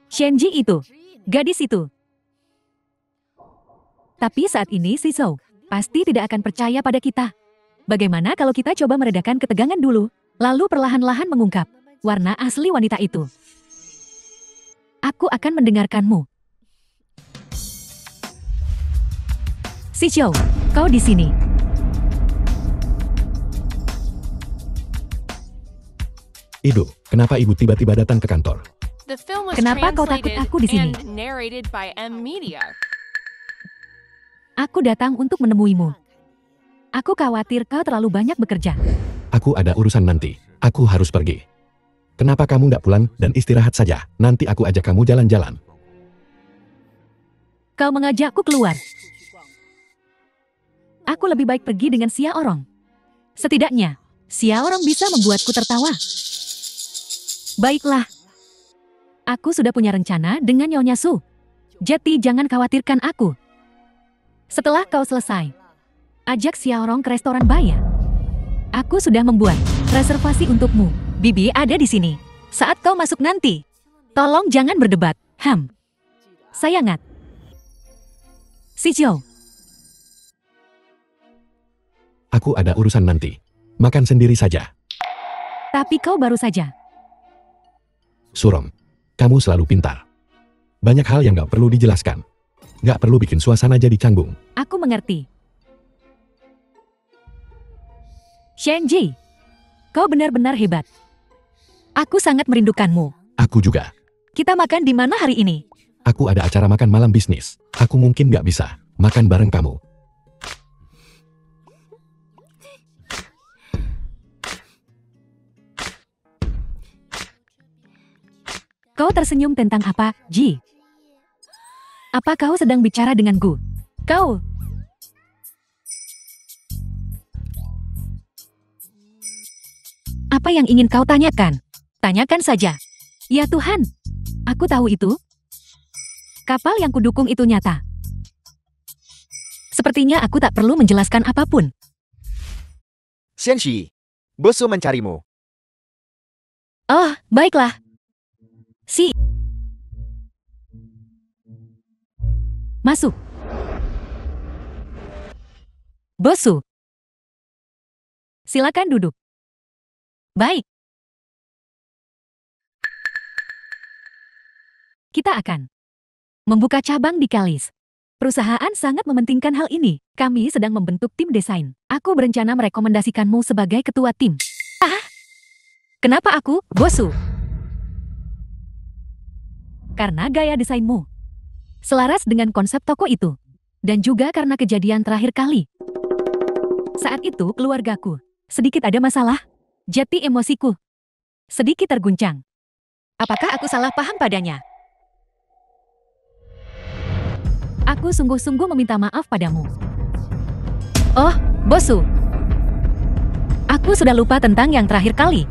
Shenji itu, gadis itu. Tapi saat ini Siso pasti tidak akan percaya pada kita. Bagaimana kalau kita coba meredakan ketegangan dulu, lalu perlahan-lahan mengungkap warna asli wanita itu? Aku akan mendengarkanmu. Siso, kau di sini. Ibu, kenapa ibu tiba-tiba datang ke kantor? The film was Kenapa kau takut translated aku di sini? and narrated by M. Media. Aku datang untuk menemuimu. Aku khawatir kau terlalu banyak bekerja. Aku ada urusan nanti. Aku harus pergi. Kenapa kamu nggak pulang dan istirahat saja? Nanti aku ajak kamu jalan-jalan. Kau mengajakku keluar. Aku lebih baik pergi dengan Sia Orong. Setidaknya, Sia Orong bisa membuatku tertawa. Baiklah. Aku sudah punya rencana dengan Nyonya Su. Jadi jangan khawatirkan aku. Setelah kau selesai, ajak Sia Orong ke restoran Baya. Aku sudah membuat reservasi untukmu. Bibi ada di sini. Saat kau masuk nanti, tolong jangan berdebat. Sayangat. Sijo. Aku ada urusan nanti. Makan sendiri saja. Tapi kau baru saja. Surom, kamu selalu pintar. Banyak hal yang nggak perlu dijelaskan. Nggak perlu bikin suasana jadi canggung. Aku mengerti. Shenji, kau benar-benar hebat. Aku sangat merindukanmu. Aku juga. Kita makan di mana hari ini? Aku ada acara makan malam bisnis. Aku mungkin nggak bisa makan bareng kamu. Kau tersenyum tentang apa, Ji? Apa kau sedang bicara denganku? Kau... Apa yang ingin kau tanyakan? Tanyakan saja. Ya Tuhan, aku tahu itu. Kapal yang kudukung itu nyata. Sepertinya aku tak perlu menjelaskan apapun. Xianxi, Bosu mencarimu. Oh, baiklah. Masuk. Bosu. Silakan duduk. Baik. Kita akan membuka cabang di Kalis. Perusahaan sangat mementingkan hal ini. Kami sedang membentuk tim desain. Aku berencana merekomendasikanmu sebagai ketua tim. Kenapa aku, Bosu? Karena gaya desainmu selaras dengan konsep toko itu. Dan juga karena kejadian terakhir kali. Saat itu keluargaku sedikit ada masalah. Jadi emosiku sedikit terguncang. Apakah aku salah paham padanya? Aku sungguh-sungguh meminta maaf padamu. Oh, Bosu. Aku sudah lupa tentang yang terakhir kali.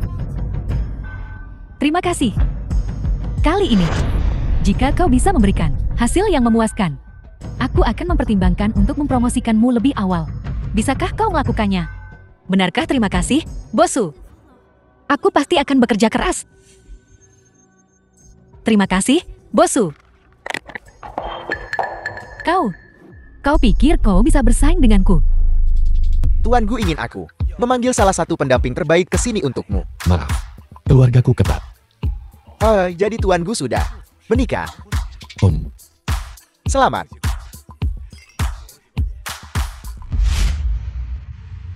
Terima kasih. Kali ini, jika kau bisa memberikan hasil yang memuaskan, aku akan mempertimbangkan untuk mempromosikanmu lebih awal. Bisakah kau melakukannya? Benarkah terima kasih, Bosu? Aku pasti akan bekerja keras. Terima kasih, Bosu. Kau pikir kau bisa bersaing denganku? Tuan Gu ingin aku memanggil salah satu pendamping terbaik ke sini untukmu. Maaf, keluargaku ketat. Jadi Tuan Gu sudah menikah. Selamat.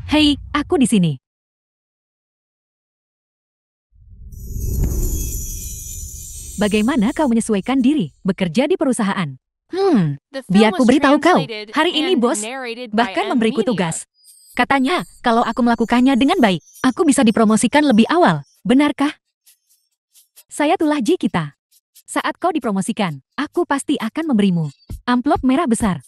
Hei, aku di sini. Bagaimana kau menyesuaikan diri bekerja di perusahaan? The film Biar ku was beritahu kau. translated Hari ini and bos narrated by bahkan M memberiku Media. tugas. Katanya, kalau aku melakukannya dengan baik, aku bisa dipromosikan lebih awal. Benarkah? Saya tulah Ji kita. Saat kau dipromosikan, aku pasti akan memberimu amplop merah besar.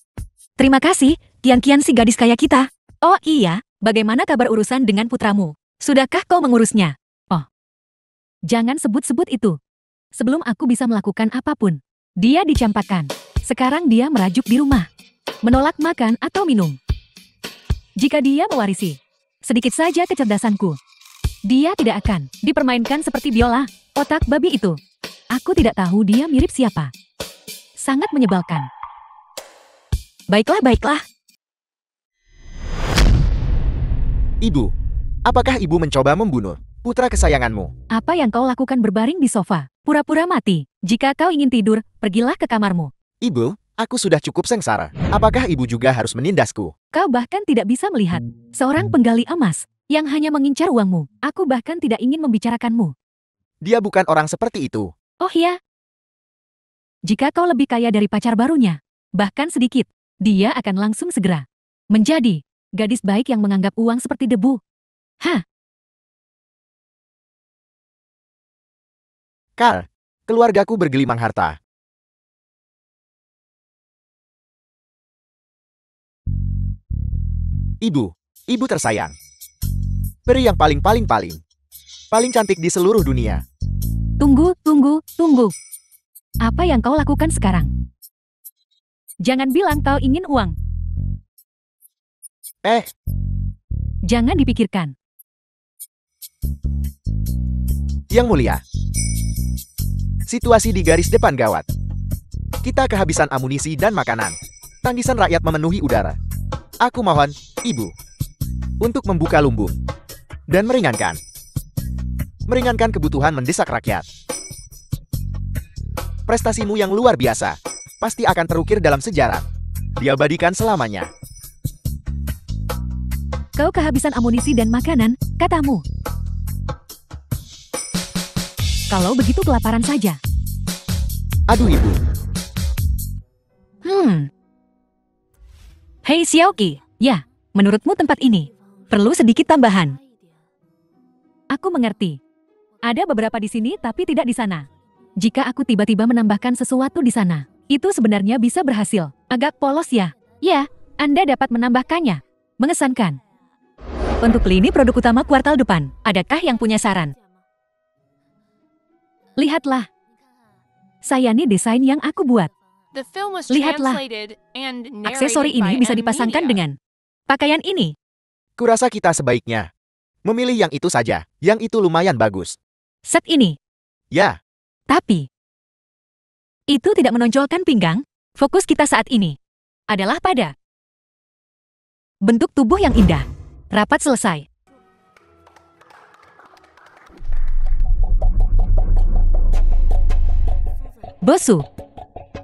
Terima kasih, Kian-Kian si gadis kaya kita. Oh iya, bagaimana kabar urusan dengan putramu? Sudahkah kau mengurusnya? Oh, jangan sebut-sebut itu. Sebelum aku bisa melakukan apapun, dia dicampakkan. Sekarang dia merajuk di rumah, menolak makan atau minum. Jika dia mewarisi sedikit saja kecerdasanku, dia tidak akan dipermainkan seperti biola. Otak babi itu. Aku tidak tahu dia mirip siapa. Sangat menyebalkan. Baiklah. Ibu, apakah ibu mencoba membunuh putra kesayanganmu? Apa yang kau lakukan berbaring di sofa? Pura-pura mati. Jika kau ingin tidur, pergilah ke kamarmu. Ibu, aku sudah cukup sengsara. Apakah ibu juga harus menindasku? Kau bahkan tidak bisa melihat seorang penggali emas yang hanya mengincar uangmu. Aku bahkan tidak ingin membicarakanmu. Dia bukan orang seperti itu. Oh ya? Jika kau lebih kaya dari pacar barunya, bahkan sedikit, dia akan langsung segera menjadi gadis baik yang menganggap uang seperti debu. Carl, keluargaku bergelimang harta. Ibu tersayang. Peri yang paling cantik di seluruh dunia. Tunggu. Apa yang kau lakukan sekarang? Jangan bilang kau ingin uang. Jangan dipikirkan. Yang mulia. Situasi di garis depan gawat. Kita kehabisan amunisi dan makanan. Tangisan rakyat memenuhi udara. Aku mohon, ibu, untuk membuka lumbung dan meringankan kebutuhan mendesak rakyat. Prestasimu yang luar biasa pasti akan terukir dalam sejarah. Diabadikan selamanya. Kau kehabisan amunisi dan makanan, katamu. Kalau begitu kelaparan saja. Aduh ibu, Hei Xiaoqi, ya, menurutmu tempat ini perlu sedikit tambahan? Aku mengerti. Ada beberapa di sini tapi tidak di sana. Jika aku tiba-tiba menambahkan sesuatu di sana, itu sebenarnya bisa berhasil. Agak polos ya? Ya, Anda dapat menambahkannya. Mengesankan. Untuk lini produk utama kuartal depan, adakah yang punya saran? Lihatlah. Saya nih desain yang aku buat. The film was Lihatlah. translated and Aksesori narrated by ini bisa M dipasangkan Media. dengan pakaian ini. Kurasa kita sebaiknya memilih yang itu saja. Yang itu lumayan bagus. Set ini. Ya, Tapi, itu tidak menonjolkan pinggang. Fokus kita saat ini adalah pada bentuk tubuh yang indah. Rapat selesai. Bosu,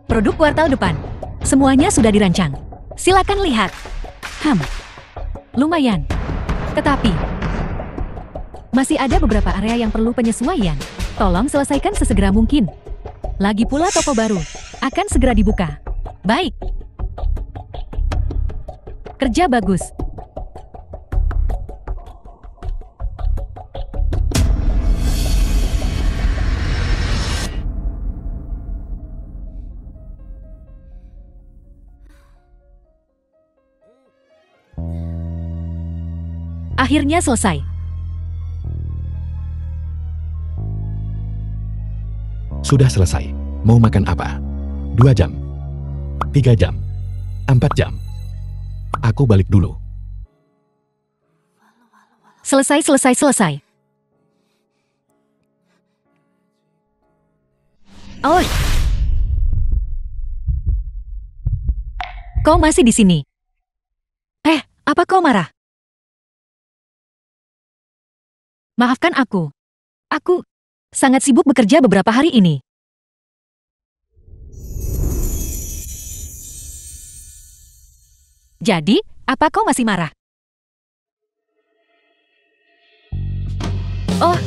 produk kuartal depan. Semuanya sudah dirancang. Silakan lihat. Lumayan. Tetapi, masih ada beberapa area yang perlu penyesuaian. Tolong selesaikan sesegera mungkin. Lagi pula toko baru akan segera dibuka. Baik. Kerja bagus. Akhirnya selesai. Sudah selesai. Mau makan apa? 2 jam. 3 jam. 4 jam. Aku balik dulu. Selesai. Oh. Kau masih di sini? Apa kau marah? Maafkan aku. Aku sangat sibuk bekerja beberapa hari ini. Jadi, apa kau masih marah? Oh.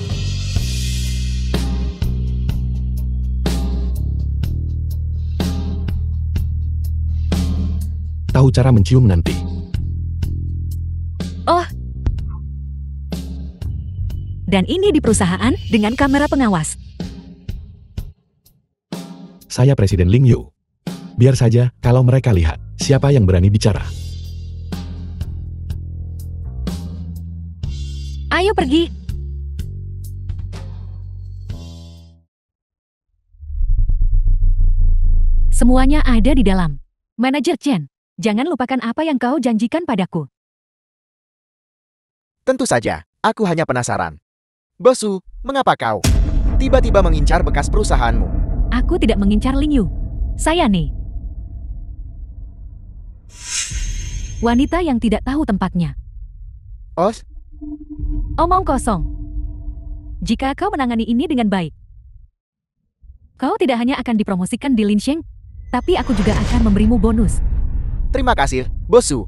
Tahu cara mencium nanti. Oh. Dan ini di perusahaan dengan kamera pengawas. Saya Presiden Ling Yu. Biar saja kalau mereka lihat siapa yang berani bicara. Ayo pergi. Semuanya ada di dalam. Manajer Chen, jangan lupakan apa yang kau janjikan padaku. tentu saja. Aku hanya penasaran. Bosu, mengapa kau tiba-tiba mengincar bekas perusahaanmu? Aku tidak mengincar Ling Yu. Saya nih. Wanita yang tidak tahu tempatnya. Os, Omong kosong. Jika kau menangani ini dengan baik, kau tidak hanya akan dipromosikan di Linsheng, tapi aku juga akan memberimu bonus. terima kasih, Bosu.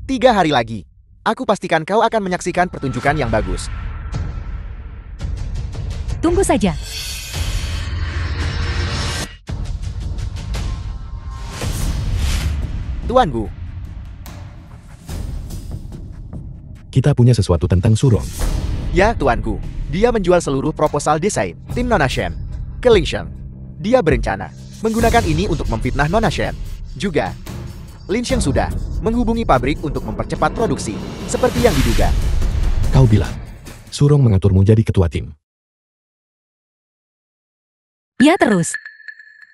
3 hari lagi. Aku pastikan kau akan menyaksikan pertunjukan yang bagus. Tunggu saja. Tuanku, Kita punya sesuatu tentang Surong. ya tuanku. Dia menjual seluruh proposal desain tim Nona Shen ke Linsheng. Dia berencana menggunakan ini untuk memfitnah Nona Shen. Juga, Linsheng sudah menghubungi pabrik untuk mempercepat produksi, seperti yang diduga. Kau bilang, Surong mengaturmu jadi ketua tim. Ya terus.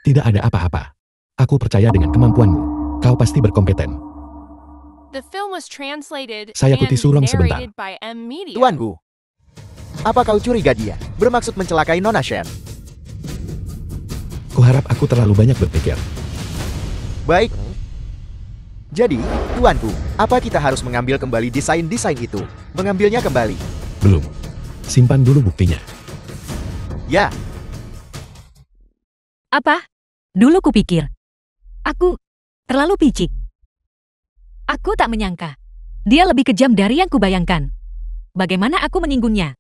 Tidak ada apa-apa. Aku percaya dengan kemampuanmu. Kau pasti berkompeten. The film was translated Saya and putih Surong sebentar. narrated by M Media. Tuanku, apa kau curiga dia bermaksud mencelakai Nona Shen? Kuharap aku terlalu banyak berpikir. Baik. Jadi, tuanku, apa kita harus mengambil kembali desain-desain itu? Mengambilnya kembali? Belum. Simpan dulu buktinya. Ya, Apa? Dulu kupikir. Aku terlalu picik. Aku tak menyangka. Dia lebih kejam dari yang kubayangkan. Bagaimana aku menyinggungnya?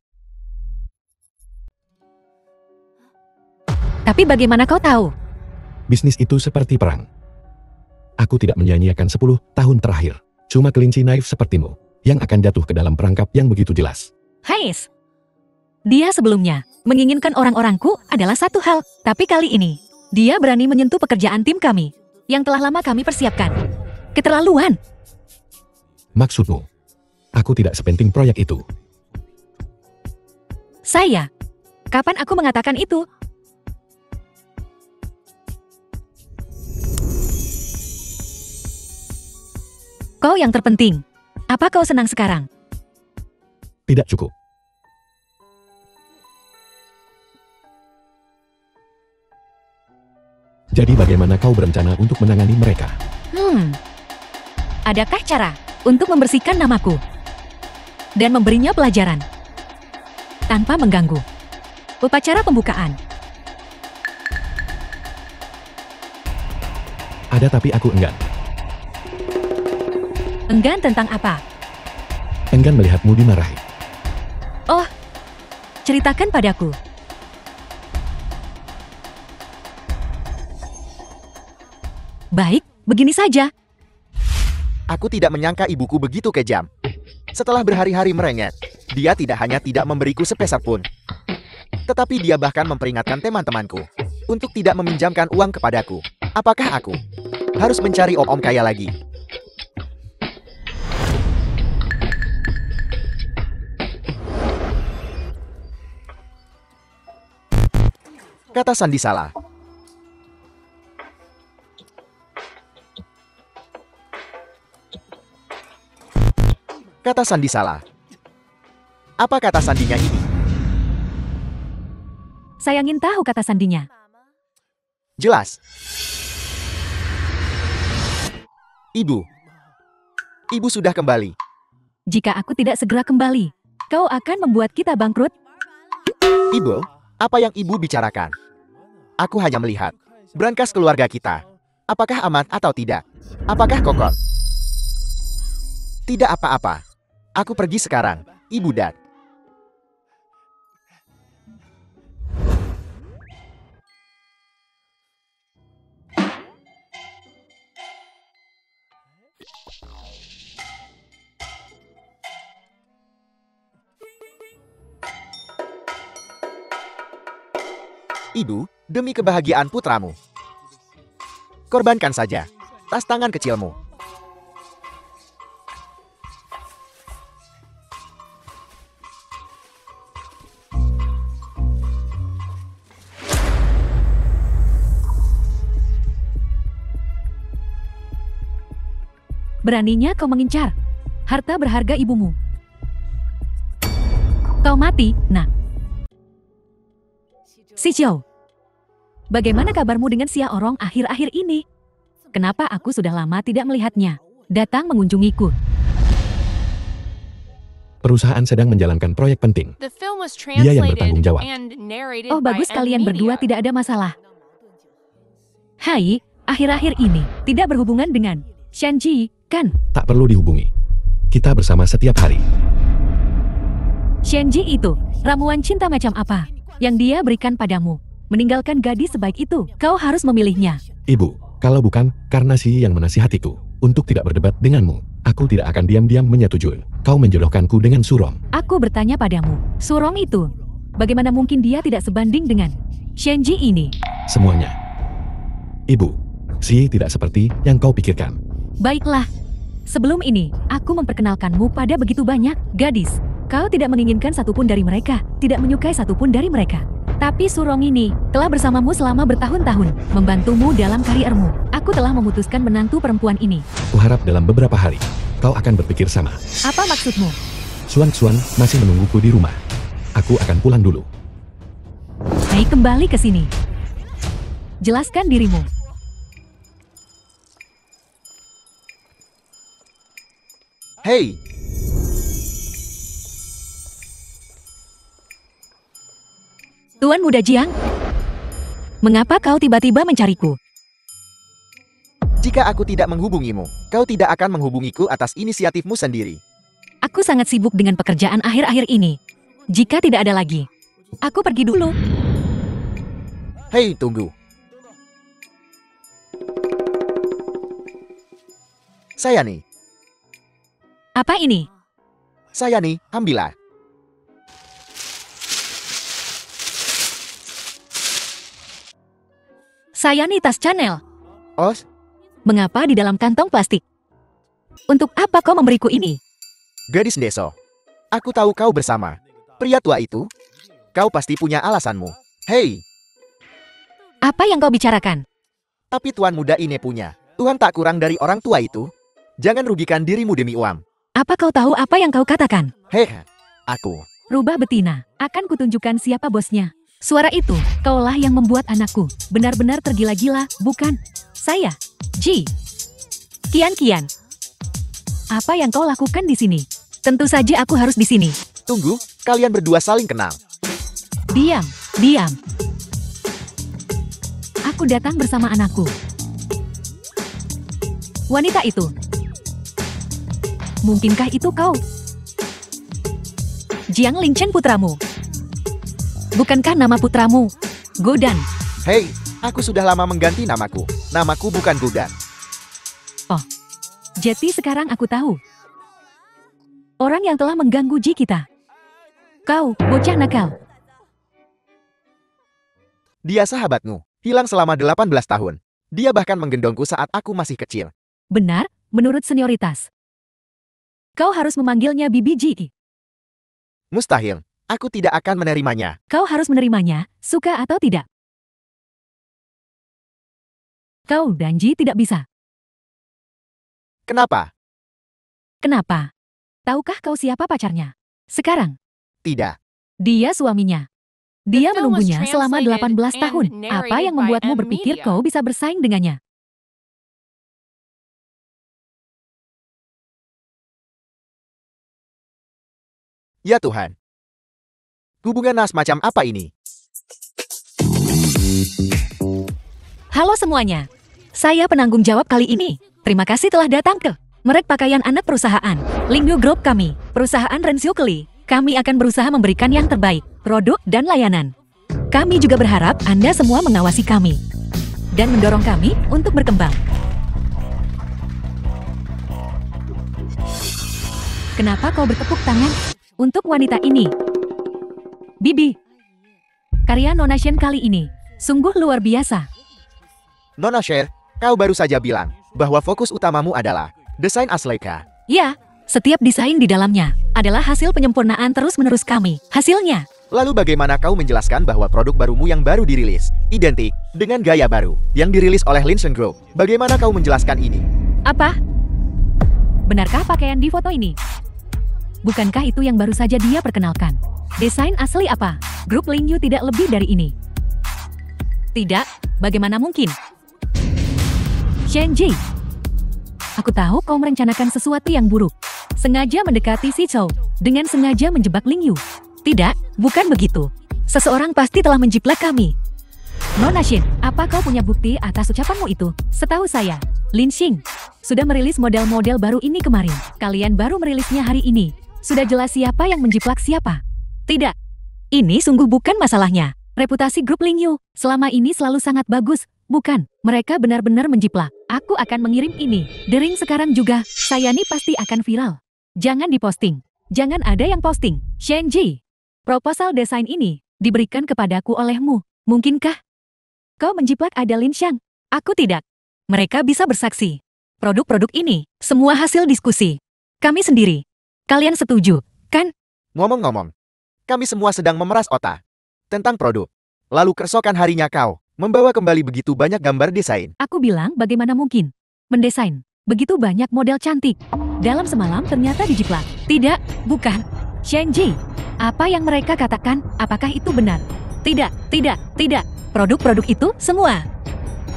Tapi bagaimana kau tahu? Bisnis itu seperti perang. Aku tidak menyia-nyiakan 10 tahun terakhir. Cuma kelinci naif sepertimu yang akan jatuh ke dalam perangkap yang begitu jelas. Hais. Dia sebelumnya menginginkan orang-orangku adalah satu hal, tapi kali ini dia berani menyentuh pekerjaan tim kami yang telah lama kami persiapkan. Keterlaluan. Maksudmu? Aku tidak sepenting proyek itu. Saya. Kapan aku mengatakan itu? Kau yang terpenting. Apa kau senang sekarang? Tidak cukup. Jadi bagaimana kau berencana untuk menangani mereka? Adakah cara untuk membersihkan namaku dan memberinya pelajaran tanpa mengganggu upacara pembukaan? Ada, tapi aku enggan. Enggan tentang apa? Enggan melihatmu dimarahi. Oh, ceritakan padaku. Baik, begini saja. Aku tidak menyangka ibuku begitu kejam. Setelah berhari-hari merengek, dia tidak hanya tidak memberiku sepeser pun, tetapi dia bahkan memperingatkan teman-temanku untuk tidak meminjamkan uang kepadaku. Apakah aku harus mencari om-om kaya lagi? Kata Sandi salah. Kata Sandi salah. Apa kata sandinya ini? Saya ingin tahu kata sandinya. Jelas. Ibu. Ibu sudah kembali. Jika aku tidak segera kembali, kau akan membuat kita bangkrut. Ibu, apa yang ibu bicarakan? Aku hanya melihat brankas keluarga kita. Apakah aman atau tidak? Apakah kokoh? Tidak apa-apa. Aku pergi sekarang, Ibu Dad. Ibu, demi kebahagiaan putramu, korbankan saja tas tangan kecilmu. Beraninya kau mengincar harta berharga ibumu. Kau mati, nak. Si Zhou, bagaimana kabarmu dengan Xia Orong akhir-akhir ini? Kenapa aku sudah lama tidak melihatnya datang mengunjungiku? Perusahaan sedang menjalankan proyek penting. The film was Dia yang bertanggung translated jawab. and narrated Oh, by bagus, M kalian berdua Media. tidak ada masalah. Hai, akhir-akhir ini tidak berhubungan dengan Shanji, kan? Tak perlu dihubungi. Kita bersama setiap hari. Shanji itu ramuan cinta macam apa yang dia berikan padamu? Meninggalkan gadis sebaik itu, kau harus memilihnya. Ibu, kalau bukan karena si yang menasihatiku untuk tidak berdebat denganmu, aku tidak akan diam-diam menyetujui kau menjodohkanku dengan Surong. Aku bertanya padamu, Surong itu, bagaimana mungkin dia tidak sebanding dengan Shanji ini? Semuanya. Ibu, si tidak seperti yang kau pikirkan. Baiklah, sebelum ini, aku memperkenalkanmu pada begitu banyak gadis. Kau tidak menginginkan satupun dari mereka, tidak menyukai satupun dari mereka. Tapi Surong ini telah bersamamu selama bertahun-tahun, membantumu dalam kariermu. Aku telah memutuskan menantu perempuan ini. Kuharap dalam beberapa hari, kau akan berpikir sama. Apa maksudmu? Xuan masih menungguku di rumah. Aku akan pulang dulu. Hai, kembali ke sini. Jelaskan dirimu. Hei, Tuan Muda Jiang, mengapa kau tiba-tiba mencariku? jika aku tidak menghubungimu, kau tidak akan menghubungiku atas inisiatifmu sendiri. Aku sangat sibuk dengan pekerjaan akhir-akhir ini. Jika tidak ada lagi, aku pergi dulu. Hei, tunggu. Sayani, Apa ini? Sayani, ambillah. Sayani tas Chanel. Os, Mengapa di dalam kantong plastik? Untuk apa kau memberiku ini? gadis Deso. Aku tahu kau bersama pria tua itu. Kau pasti punya alasanmu. Hei, Apa yang kau bicarakan? tapi tuan muda ini punya. Tuhan tak kurang dari orang tua itu. Jangan rugikan dirimu demi uang. Apa kau tahu apa yang kau katakan? Hei, aku. Rubah betina. Akan kutunjukkan siapa bosnya. Suara itu, kaulah yang membuat anakku benar-benar tergila-gila, bukan? Saya, Ji. Kian. Apa yang kau lakukan di sini? Tentu saja aku harus di sini. Tunggu, kalian berdua saling kenal. Diam. Aku datang bersama anakku. Wanita itu. Mungkinkah itu kau? Jiang Lingchen putramu. Bukankah nama putramu Godan? Hei, aku sudah lama mengganti namaku. Namaku bukan Gudan. Jadi sekarang aku tahu. Orang yang telah mengganggu Ji kita. Kau, bocah nakal. Dia sahabatmu. Hilang selama 18 tahun. Dia bahkan menggendongku saat aku masih kecil. Benar, menurut senioritas. Kau harus memanggilnya Bibi Ji. Mustahil. Aku tidak akan menerimanya. Kau harus menerimanya, suka atau tidak. Kau dan Ji tidak bisa. Kenapa? Kenapa? Tahukah kau siapa pacarnya? Sekarang, Tidak. dia suaminya. Dia The film was menunggunya selama translated 18 tahun. and Apa narrated yang by membuatmu M berpikir Media. kau bisa bersaing dengannya? Ya Tuhan. Hubungan semacam apa ini? Halo semuanya. Saya penanggung jawab kali ini. Terima kasih telah datang ke merek pakaian anak perusahaan Lingyu Group kami, perusahaan Rensio Keli. Kami akan berusaha memberikan yang terbaik, produk dan layanan. Kami juga berharap Anda semua mengawasi kami dan mendorong kami untuk berkembang. Kenapa kau bertepuk tangan untuk wanita ini? Bibi, karya Nona Shen kali ini sungguh luar biasa. Nona Cher, kau baru saja bilang bahwa fokus utamamu adalah desain Asleka. Ya, setiap desain di dalamnya adalah hasil penyempurnaan terus-menerus kami. Hasilnya, Lalu bagaimana kau menjelaskan bahwa produk barumu yang baru dirilis identik dengan gaya baru yang dirilis oleh Linsen Group? Bagaimana kau menjelaskan ini? apa? Benarkah pakaian di foto ini? Bukankah itu yang baru saja dia perkenalkan? Desain asli apa? Grup Lingyu tidak lebih dari ini. Tidak, bagaimana mungkin? Shenji, aku tahu kau merencanakan sesuatu yang buruk. Sengaja mendekati si Chou, dengan sengaja menjebak Lingyu. Tidak, bukan begitu. Seseorang pasti telah menjiplak kami. Nona Shin, apa kau punya bukti atas ucapanmu itu? Setahu saya, Lin Xing sudah merilis model-model baru ini kemarin. Kalian baru merilisnya hari ini. Sudah jelas siapa yang menjiplak siapa. Tidak, ini sungguh bukan masalahnya. Reputasi grup Lingyu selama ini selalu sangat bagus. Bukan, mereka benar-benar menjiplak. Aku akan mengirim ini. Dering sekarang juga, saya nih pasti akan viral. Jangan diposting. Jangan ada yang posting. Shenji, proposal desain ini diberikan kepadaku olehmu. Mungkinkah kau menjiplak ada Lin Xiang? Aku tidak. Mereka bisa bersaksi. Produk-produk ini semua hasil diskusi kami sendiri. Kalian setuju, kan? Ngomong-ngomong, kami semua sedang memeras otak tentang produk. Lalu keesokan harinya kau membawa kembali begitu banyak gambar desain. Aku bilang bagaimana mungkin mendesain begitu banyak model cantik. Dalam semalam ternyata dijiplak. Tidak, bukan. Shenji, apa yang mereka katakan, apakah itu benar? Tidak. Produk-produk itu semua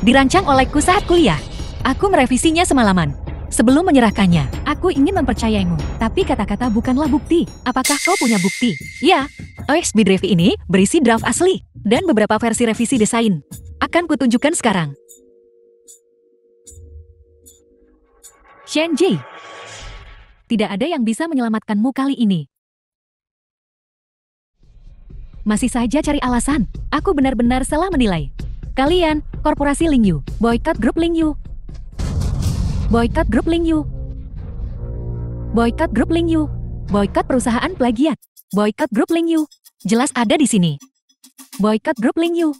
dirancang olehku saat kuliah. Aku merevisinya semalaman. Sebelum menyerahkannya, aku ingin mempercayaimu. Tapi kata-kata bukanlah bukti. Apakah kau punya bukti? Ya, OXB Drive ini berisi draft asli dan beberapa versi revisi desain. Akan kutunjukkan sekarang. Shenji, tidak ada yang bisa menyelamatkanmu kali ini. Masih saja cari alasan. Aku benar-benar salah menilai. Kalian, korporasi Lingyu, boykot grup Lingyu. Boykot grup Lingyu. Boykot grup Lingyu. Boykot perusahaan plagiat. Boykot grup Lingyu. Jelas ada di sini. Boykot grup Lingyu.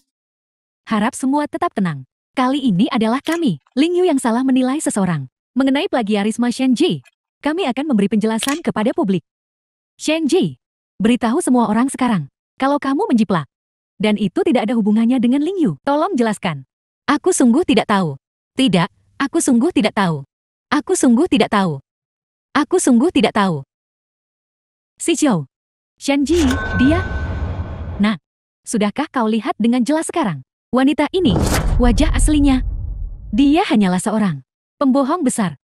Harap semua tetap tenang. Kali ini adalah kami, Lingyu, yang salah menilai seseorang. Mengenai plagiarisme Shen Ji, kami akan memberi penjelasan kepada publik. Shen Ji, beritahu semua orang sekarang, kalau kamu menjiplak. Dan itu tidak ada hubungannya dengan Lingyu. Tolong jelaskan. Aku sungguh tidak tahu. Tidak, aku sungguh tidak tahu. Aku sungguh tidak tahu. Aku sungguh tidak tahu. Si Zhou. Shen Ji, dia. Nah, sudahkah kau lihat dengan jelas sekarang? Wanita ini, wajah aslinya. Dia hanyalah seorang pembohong besar.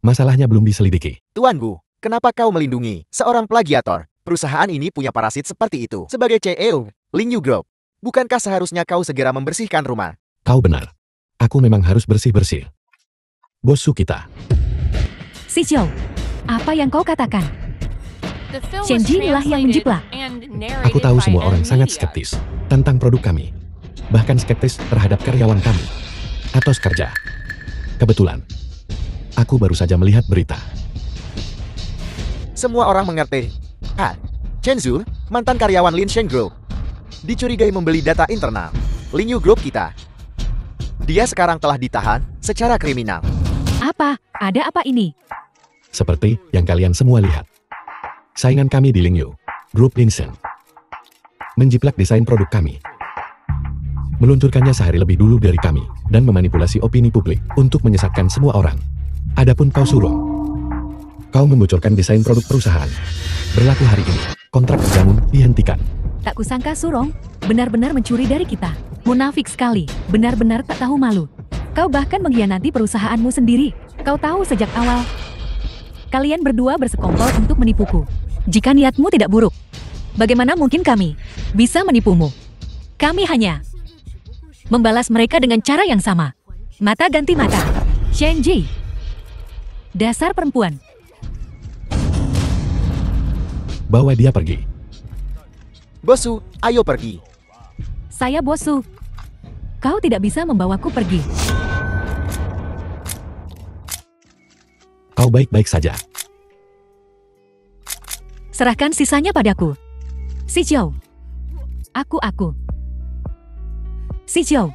Masalahnya belum diselidiki. Tuan Gu, kenapa kau melindungi seorang plagiator? Perusahaan ini punya parasit seperti itu. Sebagai CEO, Lingyu Group, bukankah seharusnya kau segera membersihkan rumah? Kau benar. Aku memang harus bersih-bersih. Bosu kita. Si Zhou, apa yang kau katakan? The film Shen was Ji lah yang translated menjiplak. and Aku narrated tahu by semua orang sangat Media. skeptis tentang produk kami. Bahkan skeptis terhadap karyawan kami. Atos kerja. Kebetulan, aku baru saja melihat berita. Semua orang mengerti. Chen Zhu, mantan karyawan Lin Sheng Group, dicurigai membeli data internal Lingyu Group kita. Dia sekarang telah ditahan secara kriminal. Apa? Ada apa ini? Seperti yang kalian semua lihat. Saingan kami di Lingyu, Grup Linsen, menjiplak desain produk kami. Meluncurkannya sehari lebih dulu dari kami, dan memanipulasi opini publik untuk menyesatkan semua orang. Adapun kau Surong, kau membocorkan desain produk perusahaan. Berlaku hari ini, kontrak kerjamu dihentikan. Tak kusangka Surong benar-benar mencuri dari kita. Munafik sekali, benar-benar tak tahu malu. Kau bahkan mengkhianati perusahaanmu sendiri. Kau tahu sejak awal. Kalian berdua bersekongkol untuk menipuku. Jika niatmu tidak buruk, bagaimana mungkin kami bisa menipumu? Kami hanya membalas mereka dengan cara yang sama. Mata ganti mata. Shen Ji. Dasar perempuan. Bawa dia pergi. Bosu, ayo pergi. Saya Bosu. Kau tidak bisa membawaku pergi. Kau baik-baik saja. Serahkan sisanya padaku. Si Zhou. Aku. Si Zhou.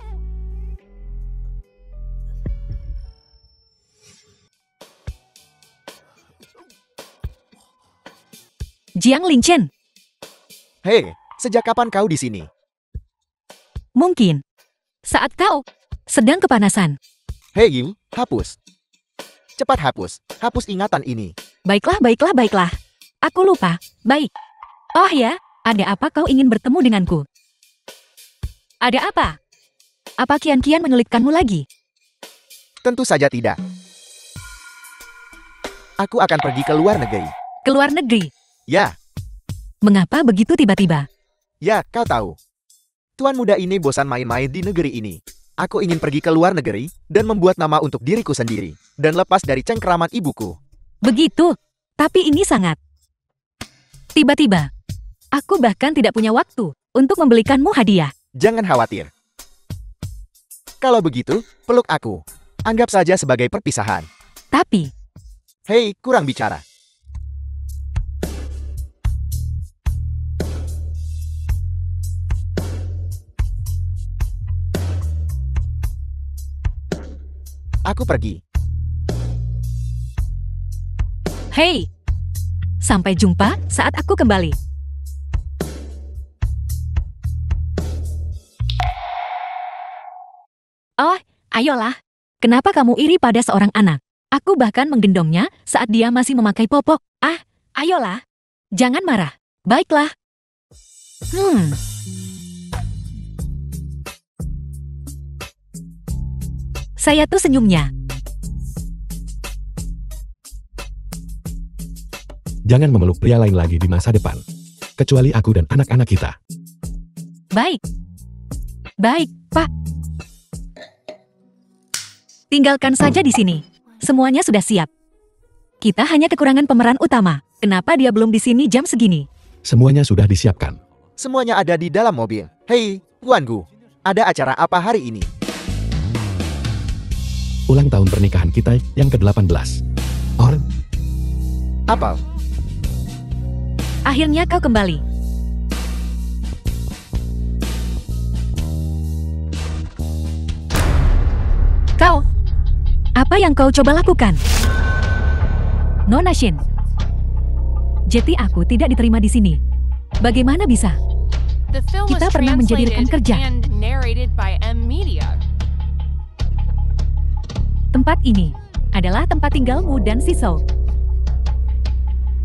Jiang Lingchen. Hei, sejak kapan kau di sini? Mungkin saat kau sedang kepanasan. Hei Yu, hapus. Cepat hapus. Hapus ingatan ini. Baiklah. Aku lupa. Baik. Oh ya, ada apa kau ingin bertemu denganku? Ada apa? Apa kian-kian menyulitkanmu lagi? Tentu saja tidak. Aku akan pergi ke luar negeri. Ke luar negeri? Ya, Mengapa begitu tiba-tiba? ya, kau tahu. Tuan muda ini bosan main-main di negeri ini. Aku ingin pergi ke luar negeri dan membuat nama untuk diriku sendiri. Dan lepas dari cengkeraman ibuku. Begitu? Tapi ini sangat tiba-tiba. Aku bahkan tidak punya waktu untuk membelikanmu hadiah. Jangan khawatir. Kalau begitu, peluk aku. Anggap saja sebagai perpisahan. Tapi, Hei, kurang bicara. Aku pergi. hei, sampai jumpa saat aku kembali. Oh, ayolah. Kenapa kamu iri pada seorang anak? Aku bahkan menggendongnya saat dia masih memakai popok. Ah, ayolah. Jangan marah. Baiklah. Saya tuh senyumnya. Jangan memeluk pria lain lagi di masa depan. Kecuali aku dan anak-anak kita. Baik. Baik, Pak. Tinggalkan saja di sini. Semuanya sudah siap. Kita hanya kekurangan pemeran utama. Kenapa dia belum di sini jam segini? Semuanya sudah disiapkan. Semuanya ada di dalam mobil. Hei, Tuan Gu. Ada acara apa hari ini? Ulang tahun pernikahan kita yang ke-18. Or, Apal, Akhirnya kau kembali. Kau, apa yang kau coba lakukan? Nona Shin. Jadi aku tidak diterima di sini. Bagaimana bisa? The film was Kita pernah menjadi rekan translated kerja. and narrated by M Media. Tempat ini adalah tempat tinggalmu dan Sisou.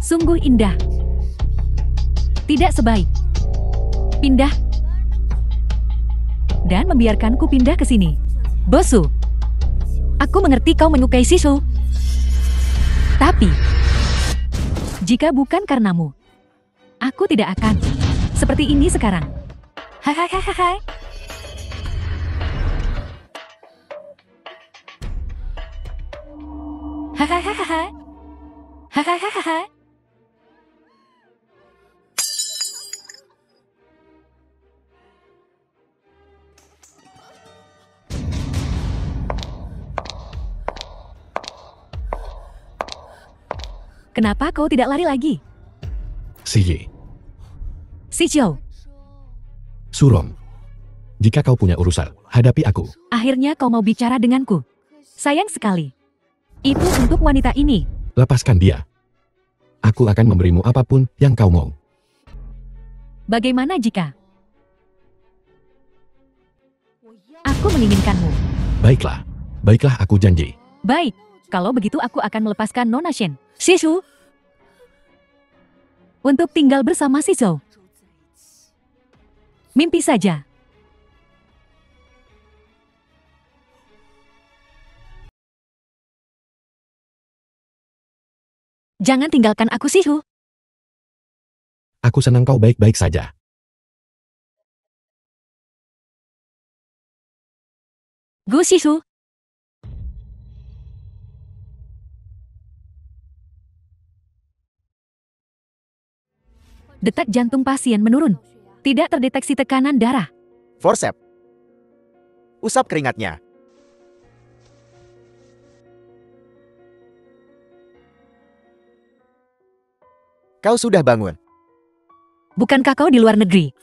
Sungguh indah. Tidak sebaik pindah dan membiarkanku pindah ke sini. Bosu, aku mengerti kau menyukai Sisou. Tapi, jika bukan karenamu, aku tidak akan seperti ini sekarang. Hahaha. Hahaha. Hahaha. Kenapa kau tidak lari lagi? Siye, Shizhou, Surom. Jika kau punya urusan, hadapi aku. akhirnya kau mau bicara denganku. Sayang sekali. Itu untuk wanita ini. Lepaskan dia. Aku akan memberimu apapun yang kau mau. Bagaimana jika aku menginginkanmu? Baiklah, baiklah aku janji. Baik, kalau begitu aku akan melepaskan Nona Shen. Shishu, untuk tinggal bersama Shizhou. Mimpi saja. Jangan tinggalkan aku, Shihu. Aku senang kau baik-baik saja. Gu Shihu. Detak jantung pasien menurun. Tidak terdeteksi tekanan darah. forceps. Usap keringatnya. Kau sudah bangun. Bukankah kau di luar negeri?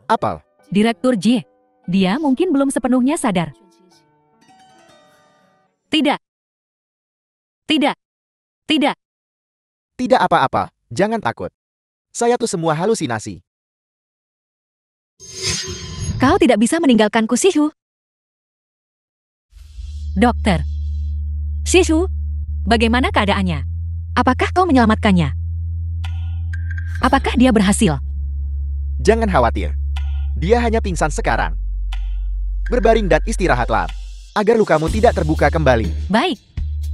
Apal, Direktur J. Dia mungkin belum sepenuhnya sadar. Tidak. Tidak. Tidak. tidak apa-apa, jangan takut. Saya tuh semua halusinasi. Kau tidak bisa meninggalkanku, Shihu. Dokter. Shihu, bagaimana keadaannya? Apakah kau menyelamatkannya? Apakah dia berhasil? Jangan khawatir. Dia hanya pingsan sekarang. Berbaring dan istirahatlah, agar lukamu tidak terbuka kembali. Baik.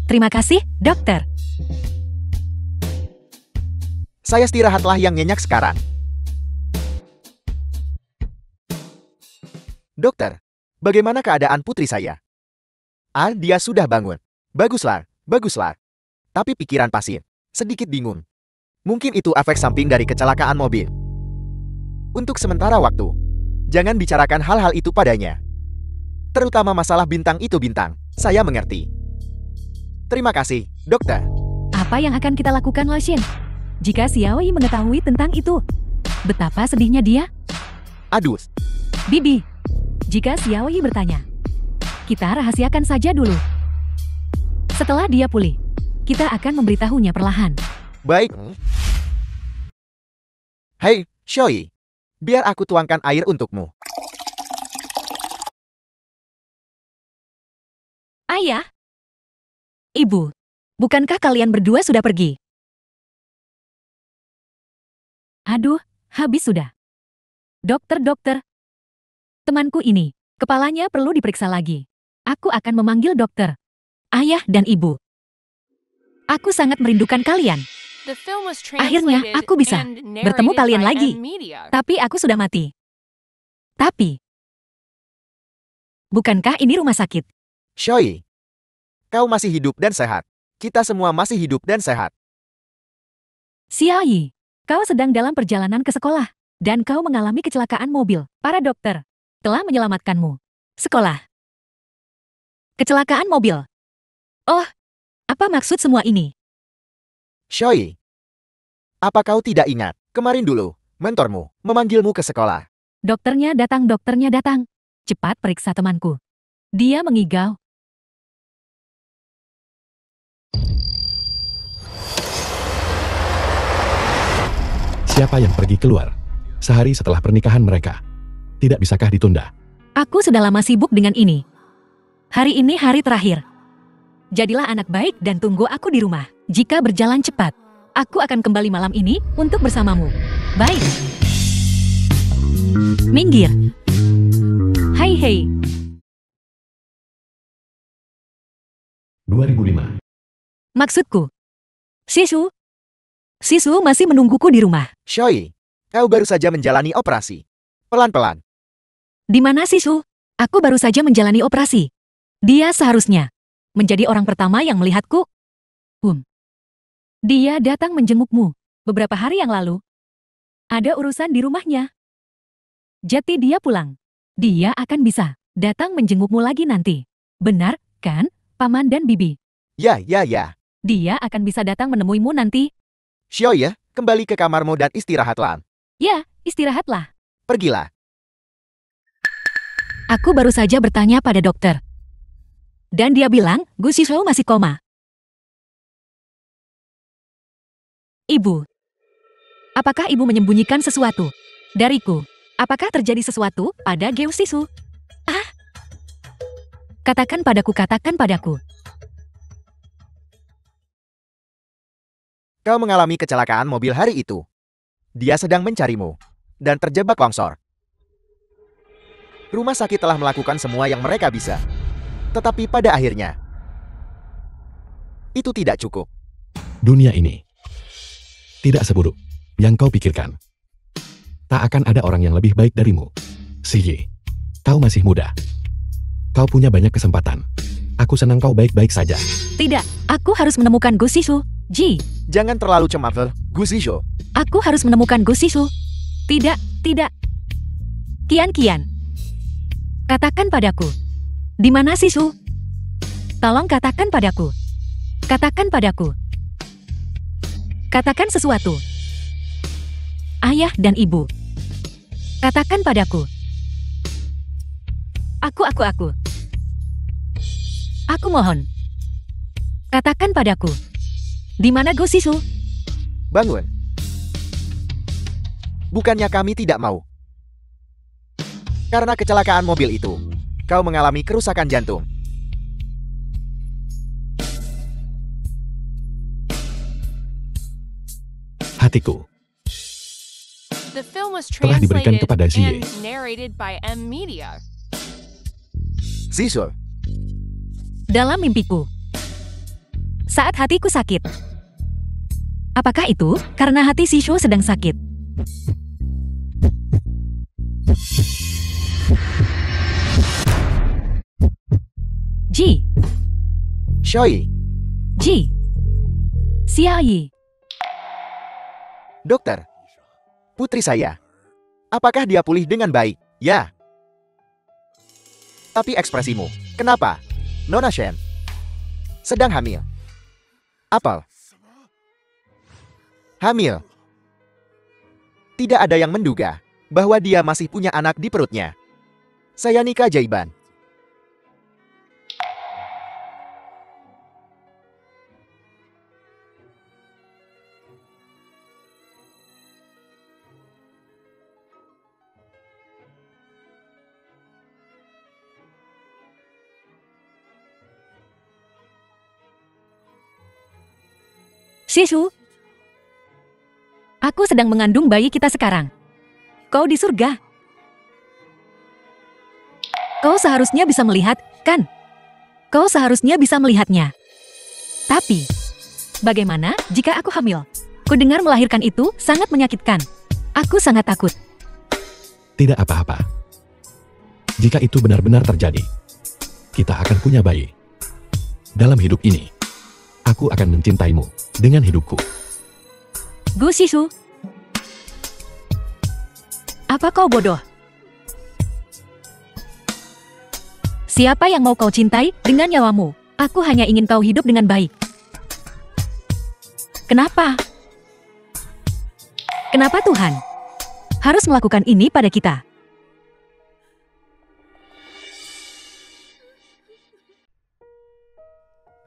Terima kasih, dokter. Saya istirahatlah yang nyenyak sekarang. Dokter, bagaimana keadaan putri saya? Dia sudah bangun. Baguslah, baguslah. Tapi pikiran pasien sedikit bingung. Mungkin itu efek samping dari kecelakaan mobil. Untuk sementara waktu, jangan bicarakan hal-hal itu padanya. Terutama masalah bintang itu bintang. Saya mengerti. Terima kasih, dokter. Apa yang akan kita lakukan, Lashin? Jika Xiaoyi mengetahui tentang itu, betapa sedihnya dia. Aduh, Bibi, jika Xiaoyi bertanya, kita rahasiakan saja dulu. Setelah dia pulih, kita akan memberitahunya perlahan. baik. Hei, Xiaoyi. Biar aku tuangkan air untukmu. Ayah. Ibu, bukankah kalian berdua sudah pergi? Aduh, habis sudah. Dokter. Temanku ini, kepalanya perlu diperiksa lagi. Aku akan memanggil dokter. Ayah dan ibu. Aku sangat merindukan kalian. The film was Akhirnya, translated aku bisa and bertemu narrated kalian by lagi. M Media. Tapi aku sudah mati. Tapi, bukankah ini rumah sakit? Xiaoyi, kau masih hidup dan sehat. Kita semua masih hidup dan sehat. Xiaoyi, kau sedang dalam perjalanan ke sekolah, dan kau mengalami kecelakaan mobil. Para dokter telah menyelamatkanmu. Sekolah. Kecelakaan mobil. Oh, apa maksud semua ini? Xiaoyi, apa kau tidak ingat? Kemarin dulu, mentormu memanggilmu ke sekolah. Dokternya datang, dokternya datang. Cepat periksa temanku. Dia mengigau. Siapa yang pergi keluar? Sehari setelah pernikahan mereka. Tidak bisakah ditunda? Aku sudah lama sibuk dengan ini. Hari ini hari terakhir. Jadilah anak baik dan tunggu aku di rumah. Jika berjalan cepat, aku akan kembali malam ini untuk bersamamu. Baik. Minggir. Hai hei. 2005. Maksudku. Sisu. Sisu masih menungguku di rumah. Xiaoyi, kau baru saja menjalani operasi. Pelan-pelan. Di mana Sisu? Aku baru saja menjalani operasi. Dia seharusnya menjadi orang pertama yang melihatku. Dia datang menjengukmu beberapa hari yang lalu. Ada urusan di rumahnya. Jadi dia pulang. Dia akan bisa datang menjengukmu lagi nanti. Benar, kan, Paman dan Bibi? Ya. Dia akan bisa datang menemuimu nanti. Xiaoyi, kembali ke kamarmu dan istirahatlah. Ya, istirahatlah. Pergilah. Aku baru saja bertanya pada dokter. Dan dia bilang, Gu Shishou masih koma. Ibu. Apakah ibu menyembunyikan sesuatu dariku? Apakah terjadi sesuatu pada Geu Sisu? Katakan padaku, katakan padaku. Kau mengalami kecelakaan mobil hari itu. Dia sedang mencarimu dan terjebak longsor. Rumah sakit telah melakukan semua yang mereka bisa. Tetapi pada akhirnya, itu tidak cukup. Dunia ini tidak seburuk yang kau pikirkan. Tak akan ada orang yang lebih baik darimu. Siyi, kau masih muda. Kau punya banyak kesempatan. Aku senang kau baik-baik saja. Tidak, aku harus menemukan Gu Shishou. Ji, Jangan terlalu cemas, Gu Shishou. aku harus menemukan Gu Shishou. Tidak. Kian. Katakan padaku. Di mana Sisu? Tolong katakan padaku. Katakan padaku. Katakan sesuatu. Ayah dan ibu. Katakan padaku. Aku. Aku mohon. Katakan padaku. Di mana Gu Shishou? Bangun. Bukannya kami tidak mau. Karena kecelakaan mobil itu, kau mengalami kerusakan jantung. Hatiku The film was telah diberikan translated kepada Zie. and narrated by M Media. Shishou, Dalam mimpiku. Saat hatiku sakit. Apakah itu karena hati Shishou sedang sakit? Ji, Xiaoyi, Ji, Xiaoyi. dokter. Putri saya. Apakah dia pulih dengan baik? Ya. Tapi ekspresimu, kenapa? Nona Shen sedang hamil. Apel. Hamil. Tidak ada yang menduga bahwa dia masih punya anak di perutnya. Saya nikah jaiban. Shishou, aku sedang mengandung bayi kita sekarang. Kau di surga. Kau seharusnya bisa melihat, kan? Kau seharusnya bisa melihatnya. Tapi, bagaimana jika aku hamil? Kudengar melahirkan itu sangat menyakitkan. Aku sangat takut. Tidak apa-apa. Jika itu benar-benar terjadi, kita akan punya bayi. Dalam hidup ini, aku akan mencintaimu dengan hidupku. Gu Shishou. Apa kau bodoh? Siapa yang mau kau cintai dengan nyawamu? Aku hanya ingin kau hidup dengan baik. Kenapa? Kenapa Tuhan harus melakukan ini pada kita?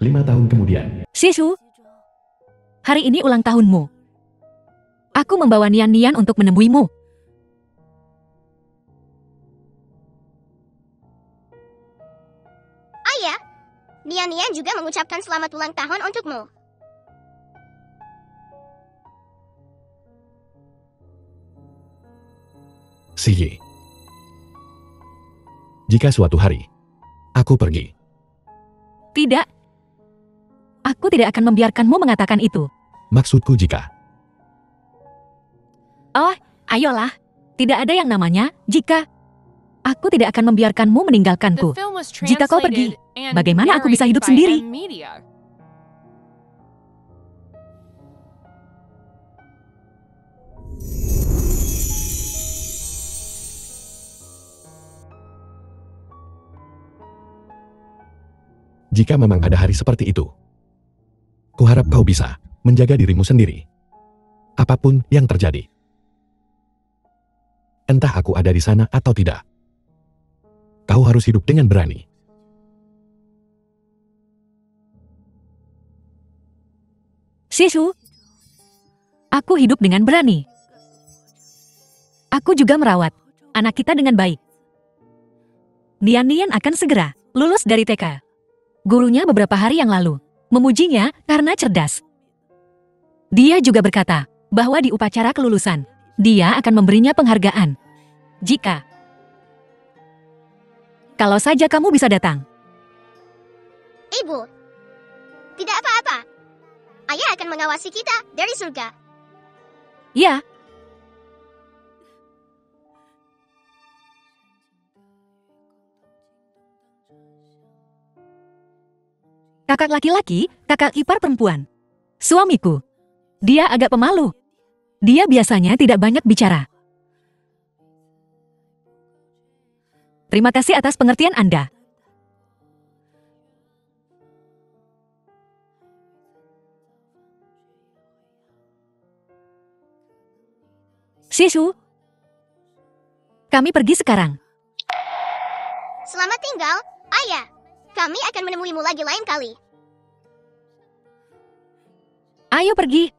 Lima tahun kemudian, Shishu, hari ini ulang tahunmu. Aku membawa Nian-Nian untuk menemuimu. Ayah, Nian-Nian juga mengucapkan selamat ulang tahun untukmu. Siyi. Jika suatu hari aku pergi, Tidak. Aku tidak akan membiarkanmu mengatakan itu. maksudku jika Oh, ayolah. Tidak ada yang namanya jika. Aku tidak akan membiarkanmu The meninggalkanku. film was Jika kau pergi, translated and bagaimana aku bisa narrated hidup by sendiri? M-Media. jika memang ada hari seperti itu, kuharap kau bisa menjaga dirimu sendiri. Apapun yang terjadi. Entah aku ada di sana atau tidak. Kau harus hidup dengan berani. Shishu, aku hidup dengan berani. Aku juga merawat anak kita dengan baik. Nian-Nian akan segera lulus dari TK. Gurunya beberapa hari yang lalu memujinya karena cerdas. Dia juga berkata bahwa di upacara kelulusan, dia akan memberinya penghargaan. Kalau saja kamu bisa datang. Ibu, tidak apa-apa. Ayah akan mengawasi kita dari surga. Ya, kakak laki-laki, kakak ipar perempuan. Suamiku. Dia agak pemalu. Dia biasanya tidak banyak bicara. Terima kasih atas pengertian Anda. Shishu, kami pergi sekarang. Selamat tinggal, Ayah. Kami akan menemuimu lagi lain kali. Ayo pergi.